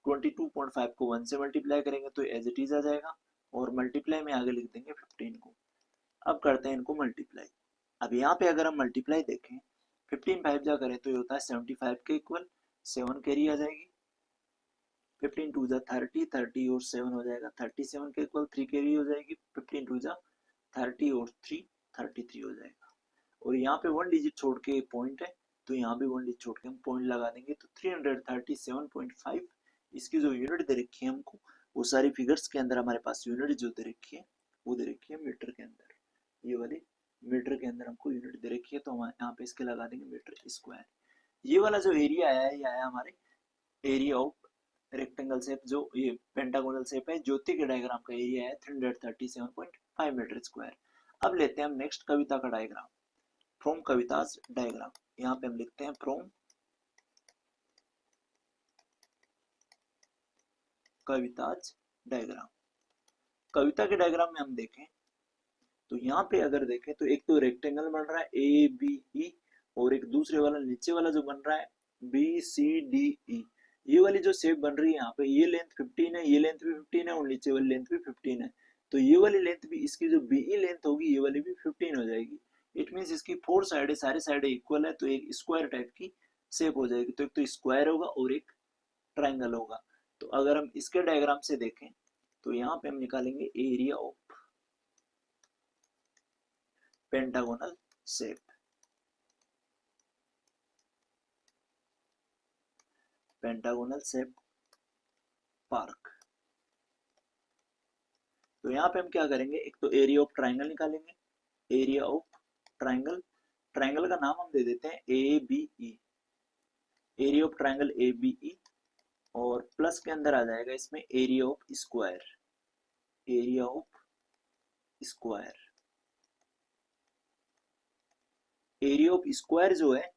22.5 को 1 से मल्टीप्लाई करेंगे तो एज इट इज आ जाएगा और मल्टीप्लाई में आगे लिख देंगे 15 को। अब करते हैं इनको मल्टीप्लाई। अब यहाँ पे अगर हम मल्टीप्लाई देखें 15 5 जा करें तो ये होता है 75 के इक्वल, 7 कैरी आ जाएगी, 15 2 जा 30, 30 और 7 हो जाएगा 37 के इक्वल, 3 कैरी हो जाएगी, 15 2 जा 30 और 3 33 हो जाएगा। और यहाँ पे 1 डिजिट छोड़ के पॉइंट है तो यहाँ भी 1 डिजिट छोड़ के हम पॉइंट लगा देंगे तो 337.5 इसकी जो यूनिट दे रखी है हमको, वो सारी फिगर्स के अंदर हमारे पास यूनिट जो दे रखी है वो दे रखी है मीटर के अंदर, ये वाली मीटर के अंदर हमको यूनिट दे रखी है तो हम यहाँ पे इसके लगा देंगे मीटर स्क्वायर। ये वाला जो एरिया आया है ये आया हमारे एरिया ऑफ रेक्टेंगल शेप, जो ये पेंटागोनल शेप है, ज्योति के डायग्राम का एरिया है 337.5 मीटर स्क्वायर। अब लेते हैं हम नेक्स्ट कविता का डायग्राम, फ्रॉम कविताज डायग्राम। यहाँ पे हम लिखते हैं फ्रॉम कविताज डायग्राम। कविता के डायग्राम में हम देखें तो यहाँ पे अगर देखें तो एक तो रेक्टेंगल बन रहा है ए बी ई और एक दूसरे वाला नीचे वाला जो बन रहा है बी सी डी ई। ये वाली जो शेप बन रही है यहाँ पे ये लेंथ 15 है, ये लेंथ भी 15 है और नीचे वाली लेंथ भी 15 है, तो ये वाली लेंथ भी इसकी जो बीई लेंथ होगी ये वाली भी 15 हो जाएगी। इट मीन्स इसकी 4 साइड सारे साइड इक्वल है तो एक स्क्वायर टाइप की शेप हो जाएगी। तो एक तो स्क्वायर होगा और एक ट्राइंगल होगा। तो अगर हम इसके डायग्राम से देखें तो यहाँ पे हम निकालेंगे area of pentagonal shape. Pentagonal shape park. तो यहाँ पे हम क्या करेंगे, एक तो एरिया ऑफ ट्राइंगल निकालेंगे, एरिया ऑफ ट्राइंगल, ट्राइंगल का नाम हम दे देते हैं A B E, area of triangle A B E, और प्लस के अंदर आ जाएगा इसमें area of square, area of square. Area of square जो है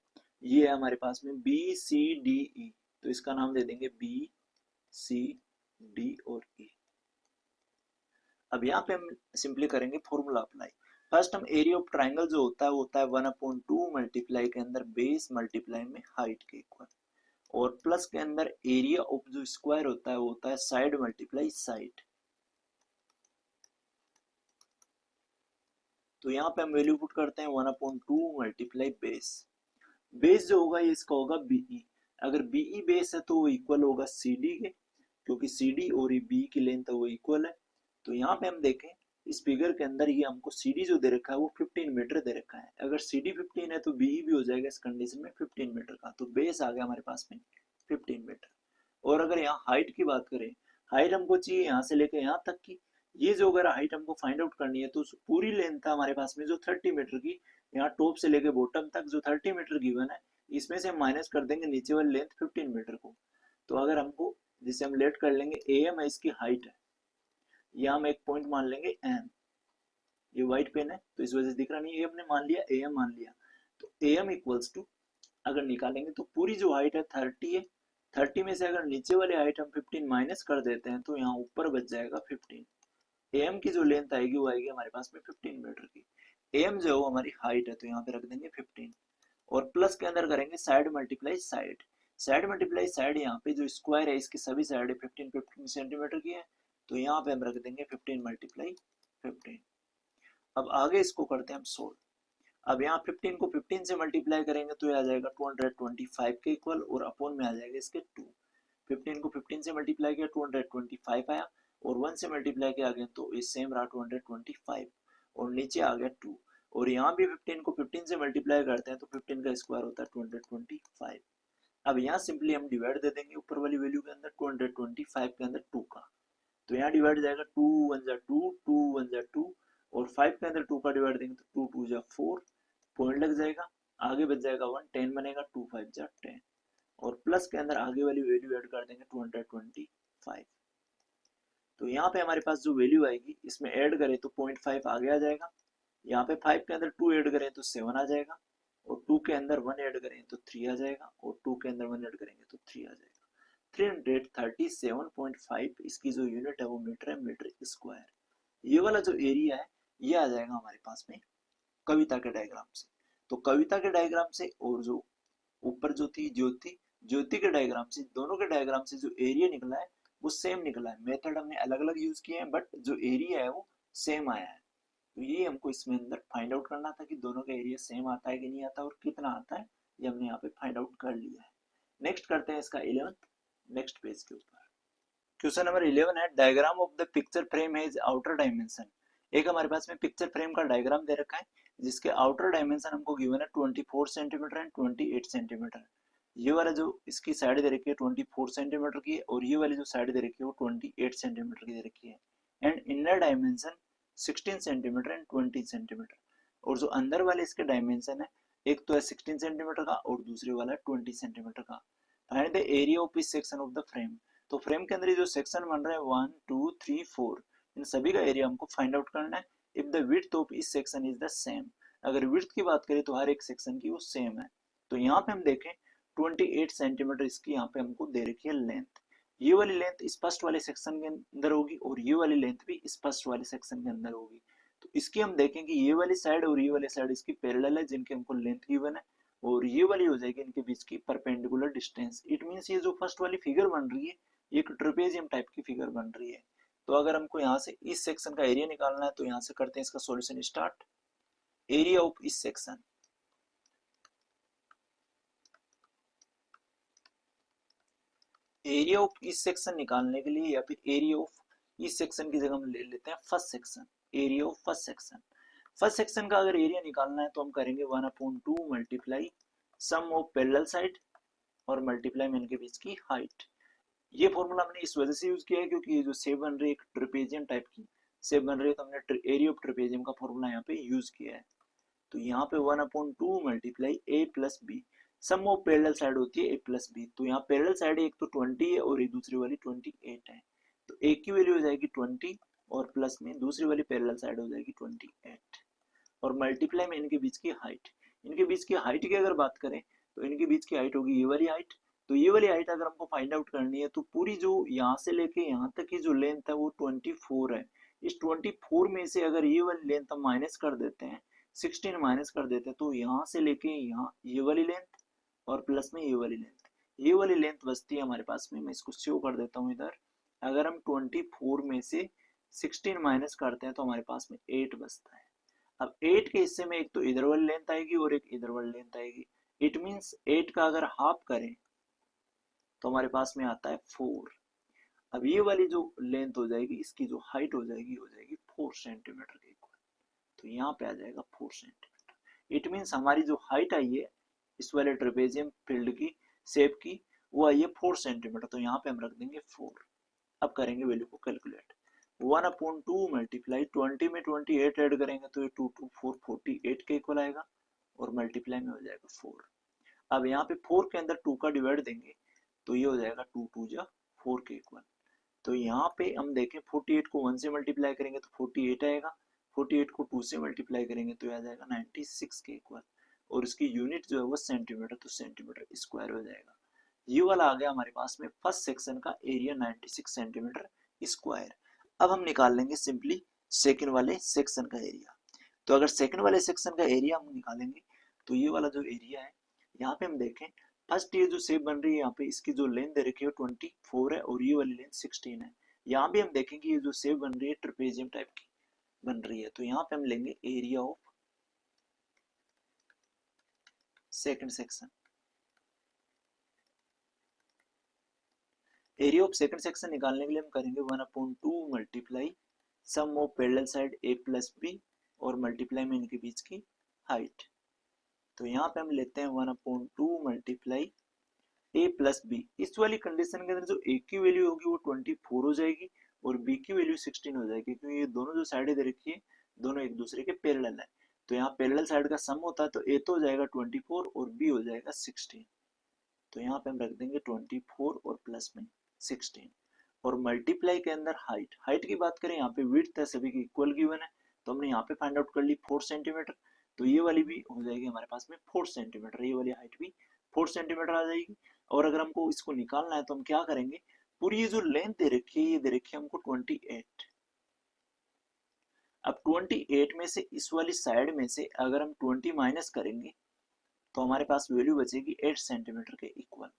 ये है हमारे पास में बी सी डी ई, तो इसका नाम दे देंगे बी सी डी और ई। अब यहाँ पे हम सिंपली करेंगे फॉर्मूला अप्लाई। फर्स्ट हम एरिया ऑफ ट्राइंगल जो होता है वो होता है 1/2 मल्टीप्लाई के अंदर बेस मल्टीप्लाई में हाइट के इक्वल, और प्लस के अंदर एरिया ऑफ जो स्क्वायर होता है वो होता है साइड मल्टीप्लाई साइड। तो यहाँ पे हम वैल्यू पुट करते हैं 1/2 मल्टीप्लाई बेस। बेस जो होगा ये इसका होगा बीई, अगर बीई बेस है तो वो इक्वल होगा सीडी के, क्योंकि सीडी और ये बी की लेंथ है वो इक्वल है। तो यहाँ पे हम देखें इस फिगर के अंदर ये हमको सीडी जो दे रखा है वो 15 मीटर दे रखा है, अगर सीडी 15 है तो बीई भी हो जाएगा इस कंडीशन में 15 मीटर का, तो बेस आ गया हमारे पास में 15 मीटर। और अगर यहाँ हाइट की बात करें, हाइट हमको चाहिए यहाँ से लेकर यहाँ तक की, ये जो अगर हाइट हमको फाइंड आउट करनी है तो पूरी लेंथ था हमारे पास में जो 30 मीटर की, यहाँ टॉप से लेके बॉटम तक जो 30 मीटर गिवन है इसमें से हम माइनस कर देंगे नीचे वाली लेंथ 15 मीटर को। तो अगर हमको जिसे हम लेट कर लेंगे एम है इसकी हाइट है, या हम एक पॉइंट मान लेंगे एम, ये व्हाइट पेन है तो इस वजह से दिख रहा नहीं है, हमने मान लिया एम मान लिया। तो एम इक्वल्स टू अगर निकालेंगे तो पूरी जो हाइट है 30 है, 30 में से अगर नीचे वाली हाइट हम 15 माइनस कर देते हैं तो यहाँ ऊपर बच जाएगा 15। एम की जो लेंथ आएगी वो आएगी हमारे पास में 15 मीटर की। एम जो है हमारी हाइट है तो यहाँ पे रख देंगे 15, और प्लस के अंदर करेंगे side multiply side, side multiply side, यहाँ पे जो स्क्वायर है इसकी सभी साइड 15 15 सेंटीमीटर की है तो यहाँ पे हम रख देंगे 15 मल्टीप्लाई 15। अब आगे इसको करते हैं हम सोल्व। अब यहाँ 15 को 15 से मल्टीप्लाई करेंगे तो ये आ जाएगा 225 के इक्वल, और अपॉन में आ जाएगा इसके 2। 15 को 15 से मल्टीप्लाई किया 225 आया, और 1 से मल्टीप्लाई किया गया तो ये सेम रहा 225, और नीचे आ गया 2, और यहाँ भी 15 को 15 से मल्टीप्लाई करते हैं तो 15 का स्क्वायर होता है 225। अब यहाँ सिंपली हम डिवाइड दे देंगे ऊपर वाली वैल्यू के अंदर 225 के अंदर 2 का, तो यहाँ डिवाइड जाएगा 2 1 जा 2, 2 1 जा 2, और 5 के अंदर 2 का डिवाइड देंगे तो 2 2 जा 4, पॉइंट लग जाएगा, आगे बच जाएगा 1, 10 बनेगा, 2 5 जा 10, और प्लस के अंदर आगे वाली वैल्यू ऐड कर देंगे 225। तो यहाँ पे हमारे पास जो वैल्यू आएगी इसमें ऐड करें तो 0.5 आगे आ जाएगा, यहाँ पे 5 के अंदर 2 ऐड करें तो 7 आ जाएगा, और 2 के अंदर 1 ऐड करें तो 3 आ जाएगा, और 2 के अंदर 1 ऐड करेंगे तो 3 आ जाएगा। 337.5 इसकी जो यूनिट है वो मीटर है, मीटर स्क्वायर। ये वाला जो एरिया है ये आ जाएगा हमारे पास में कविता के डायग्राम से। तो कविता के डायग्राम से और जो ऊपर जो थी ज्योति, ज्योति के डायग्राम से, दोनों के डायग्राम से जो एरिया निकला है वो सेम निकला है। मेथड हमने अलग अलग यूज किए हैं बट जो एरिया है वो सेम आया है। तो ये हमको इसमें अंदर फाइंड आउट करना था कि दोनों का एरिया सेम आता है कि नहीं आता और कितना आता है, ये हमने यहाँ पे फाइंड आउट कर लिया है। नेक्स्ट करते हैं इसका 11th, नेक्स्ट पेज के ऊपर। क्वेश्चन नंबर 11 है diagram of the picture frame has outer dimension. एक हमारे पास में पिक्चर फ्रेम का डायग्राम दे रखा है जिसके आउटर डायमेंशन हमको गिवन है 24 सेंटीमीटर एंड 28 सेंटीमीटर। ये वाला जो इसकी साइड दे रखी है 24 सेंटीमीटर की है, और ये वाली जो साइड दे रखी है वो 28 सेंटीमीटर की दे रखी है। And inner dimension 16 centimetre and 20 centimetre. और जो अंदर वाले इसके डायमेंशन है, एक तो है 16 सेंटीमीटर का और दूसरे वाला 20 सेंटीमीटर का। फाइंड द एरिया ऑफ इस सेक्शन ऑफ द फ्रेम। तो फ्रेम के अंदर ये जो सेक्शन बन रहा है 1 2 3 4, इन सभी का एरिया हमको फाइंड आउट करना है। इफ द विड्थ ऑफ इस सेक्शन इज द सेम, अगर विड्थ की बात करें तो हर एक सेक्शन की वो सेम है। तो यहाँ पे हम देखें 28 सेंटीमीटर इसकी यहाँ पे हमको दे रखी है लेंथ। ये वाली लेंथ स्पष्ट वाले सेक्शन के अंदर होगी और ये वाली लेंथ भी स्पष्ट वाले सेक्शन के अंदर होगी। तो इसकी हम देखें कि ये वाली साइड और ये वाली साइड इसकी पैरेलल है जिनके हमको लेंथ गिवन है, और ये वाली हो जाएगी इनके बीच की परपेंडिकुलर डिस्टेंस। इट मींस ये जो फर्स्ट वाली फिगर बन रही है एक ट्रेपेजियम टाइप की फिगर बन रही है। तो अगर हमको यहाँ से इस सेक्शन का एरिया निकालना है तो यहाँ से करते हैं इसका सॉल्यूशन स्टार्ट। एरिया ऑफ इस सेक्शन, एरिया ऑफ इस सेक्शन निकालने के लिए या फिर एरिया ऑफ इस सेक्शन की जगह हम ले लेते हैं first section, area of first section. First section का अगर एरिया निकालना है तो हम करेंगे 1/2 multiply sum of parallel side और मल्टीप्लाई में इनके बीच की हाइट। ये फॉर्मूला हमने इस वजह से यूज किया है क्योंकि ये जो शेप बन रही है एक ट्रेपेजियम टाइप की शेप बन रही है, तो हमने एरिया ऑफ ट्रेपेजियम का फॉर्मूला यहाँ पे यूज किया है। तो यहाँ पे 1/2 multiply A plus B, sum of parallel side होती है ए प्लस बी। तो यहाँ पैरेलल साइड एक तो 20 है और एक दूसरी वाली 28 है, तो ए की वैल्यू हो जाएगी 20 और प्लस में दूसरी वाली पैरेलल साइड हो जाएगी 28, और मल्टीप्लाई में इनके बीच की हाइट। इनके बीच की हाइट की अगर बात करें तो इनके बीच की हाइट होगी ये वाली हाइट। तो ये वाली हाइट अगर हमको फाइंड आउट करनी है तो पूरी जो यहाँ से लेके यहाँ तक की जो लेंथ है वो 24 है। इस 24 में से अगर ये वाली लेंथ हम माइनस कर देते हैं, 16 माइनस कर देते हैं, तो यहाँ से लेके यहाँ ये वाली लेंथ और प्लस में ये वाली लेंथ, ये वाली लेंथ बचती है हमारे पास में। मैं इसको शो कर देता हूँ इधर। अगर हम 24 में से 16 माइनस करते हैं तो हमारे पास में 8 बचता है। अब 8 के हिस्से में एक तो इधर वाली लेंथ आएगी और एक इधर वाली लेंथ आएगी। इट मींस 8 का अगर हाफ करें तो हमारे पास में आता है 4। अब ये वाली जो लेंथ हो जाएगी इसकी जो हाइट हो जाएगी 4 सेंटीमीटर के इक्वल। तो यहाँ पे आ जाएगा 4 सेंटीमीटर। इट मींस हमारी जो हाइट आई है इस वाले ट्रेपेजियम फील्ड की शेप की वो आई है 4 सेंटीमीटर। तो यहाँ पे हम रख देंगे 4। अब करेंगे वैल्यू को कैलकुलेट। 1/2 मल्टीप्लाई 20 में 28 ऐड करेंगे तो ये 2 2 4 48 के इक्वल आएगा, और मल्टीप्लाई में हो जाएगा 4। अब यहाँ पे 4 के अंदर 2 का डिवाइड देंगे तो ये हो जाएगा 2 2 जा 4 के इक्वल। तो यहाँ पे हम देखें 48 को 1 से मल्टीप्लाई करेंगे तो 48 आएगा, 48 को 2 से मल्टीप्लाई करेंगे तो आ जाएगा 96 के इक्वल, और इसकी यूनिट जो है वो सेंटीमीटर, तो सेंटीमीटर स्क्वायर हो जाएगा। ये वाला आ गया हमारे पास में फर्स्ट सेक्शन का एरिया 96 सेंटीमीटर स्क्वायर। अब हम निकाल लेंगे सिंपली सेकंड वाले सेक्शन का एरिया। तो अगर सेकंड वाले सेक्शन का एरिया हम निकालेंगे तो ये वाला जो एरिया है यहाँ पे हम देखें फर्स्ट ये जो शेप बन रही है यहाँ पे इसकी जो लेंथ दे रखी है 24 है और ये वाली लेंथ 16 है। यहाँ भी हम देखेंगे ये जो शेप बन रही है ट्रेपेजियम टाइप की बन रही है। तो यहाँ पे हम लेंगे area of second section. Area of second section निकालने के लिए हम करेंगे 1/2 multiply sum of parallel side A plus B और मल्टीप्लाई में इनके बीच की हाइट। तो यहाँ पे हम लेते हैं 1/2 मल्टीप्लाई ए प्लस बी। इस वाली कंडीशन के अंदर जो ए की वैल्यू होगी वो 24 हो जाएगी और बी की वैल्यू 16 हो जाएगी, क्योंकि ये दोनों जो साइड दे रखी है दोनों एक दूसरे के पैरेलल है। तो यहाँ पैरेलल साइड का सम होता है तो ए तो हो जाएगा 24 और बी हो जाएगा 16। तो यहाँ पे हम रख देंगे 24 और प्लस में 16, और मल्टीप्लाई के अंदर हाइट। हाइट की बात करें यहाँ पे विड्थ है सभी की इक्वल गिवन है, तो हमने यहाँ पे फाइंड आउट कर ली 4 सेंटीमीटर, तो ये वाली भी हो जाएगी हमारे पास में 4 सेंटीमीटर, ये वाली हाइट भी 4 सेंटीमीटर आ जाएगी। और अगर हमको इसको निकालना है तो हम क्या करेंगे, पूरी ये जो लेंथ दे रखी है ये दे रखी है हमको 28। अब 28 में से इस वाली साइड में से अगर हम 20 माइनस करेंगे तो हमारे पास वैल्यू बचेगी 8 सेंटीमीटर के इक्वल।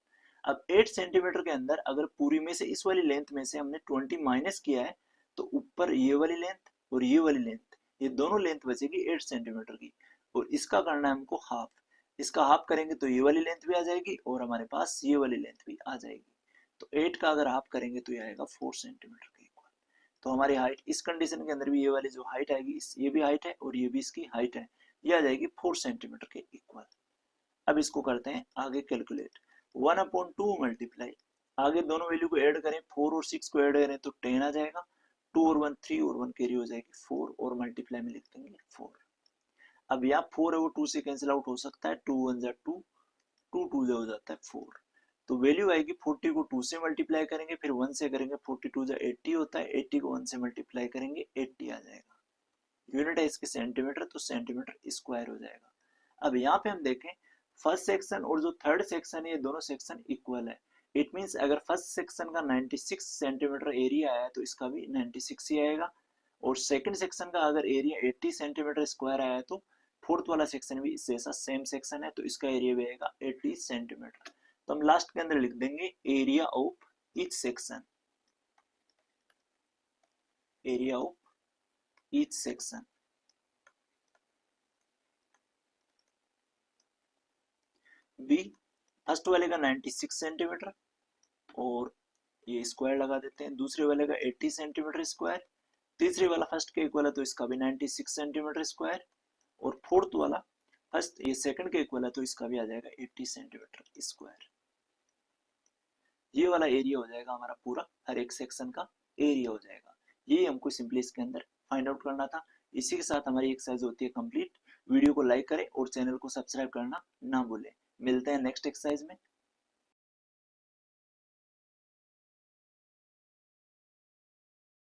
अब 8 सेंटीमीटर के अंदर अगर पूरी में से इस वाली लेंथ में से हमने 20 माइनस किया है तो ऊपर ये वाली लेंथ और ये वाली लेंथ, ये दोनों लेंथ बचेगी 8 सेंटीमीटर की, और इसका करना है हमको हाफ। इसका हाफ करेंगे तो ये वाली लेंथ भी आ जाएगी और हमारे पास ये वाली लेंथ भी आ जाएगी। तो 8 का अगर हाफ करेंगे तो ये आएगा 4 सेंटीमीटर के इक्वल। तो हमारी हाइट इस कंडीशन के अंदर भी ये वाली जो हाइट आएगी, ये भी हाइट है और ये भी इसकी हाइट है, ये आ जाएगी 4 सेंटीमीटर के इक्वल। अब इसको करते हैं आगे कैलकुलेट। 1/2 मल्टीप्लाई, आगे दोनों वैल्यू को ऐड करें, 4 और 6 को ऐड करें तो 10 आ जाएगा, 2 और 1 3 और 1 कैरी हो जाएगी 4, और मल्टीप्लाई में लिख देंगे 4। अब यहाँ 4 है वो 2 से कैंसिल आउट हो सकता है, 2 1 जा 2, 2 2 जा हो जाता है 4। तो वैल्यू आएगी 40 को 2 से मल्टीप्लाई करेंगे, फिर 1 से करेंगे, 42 जा 80 होता है, 80 को 1 से मल्टीप्लाई करेंगे 80 आ जाएगा। यूनिट है इसकी सेंटीमीटर, तो सेंटीमीटर स्क्वायर हो जाएगा। अब यहाँ पे हम देखें फर्स्ट सेक्शन और जो थर्ड सेक्शन है ये दोनों सेक्शन इक्वल है। इट मींस अगर फर्स्ट सेक्शन का 96 सेंटीमीटर एरिया आया तो इसका भी 96 ही आएगा, और सेकंड सेक्शन का अगर एरिया 80 सेंटीमीटर स्क्वायर आया तो फोर्थ वाला सेक्शन भी इस जैसा सेम सेक्शन है तो इसका एरिया भी आएगा 80 सेंटीमीटर। तो हम लास्ट के अंदर लिख देंगे area of each section, area of each section. B first वाले का 96 सेंटीमीटर और ये स्क्वायर लगा देते हैं, दूसरे वाले का 80 सेंटीमीटर स्क्वायर, तीसरे वाला फर्स्ट के इक्वल है तो इसका भी 96 सेंटीमीटर स्क्वायर, और फोर्थ वाला फर्स्ट ये सेकंड के इक्वल है तो इसका भी आ जाएगा 80 सेंटीमीटर स्क्वायर। ये वाला एरिया हो जाएगा हमारा पूरा, हर एक सेक्शन का एरिया हो जाएगा। ये हमको सिंपली इसके अंदर फाइंड आउट करना था। इसी के साथ हमारी एक्सरसाइज होती है कंप्लीट। वीडियो को लाइक करें और चैनल को सब्सक्राइब करना ना भूलें। मिलते हैं नेक्स्ट एक्सरसाइज में।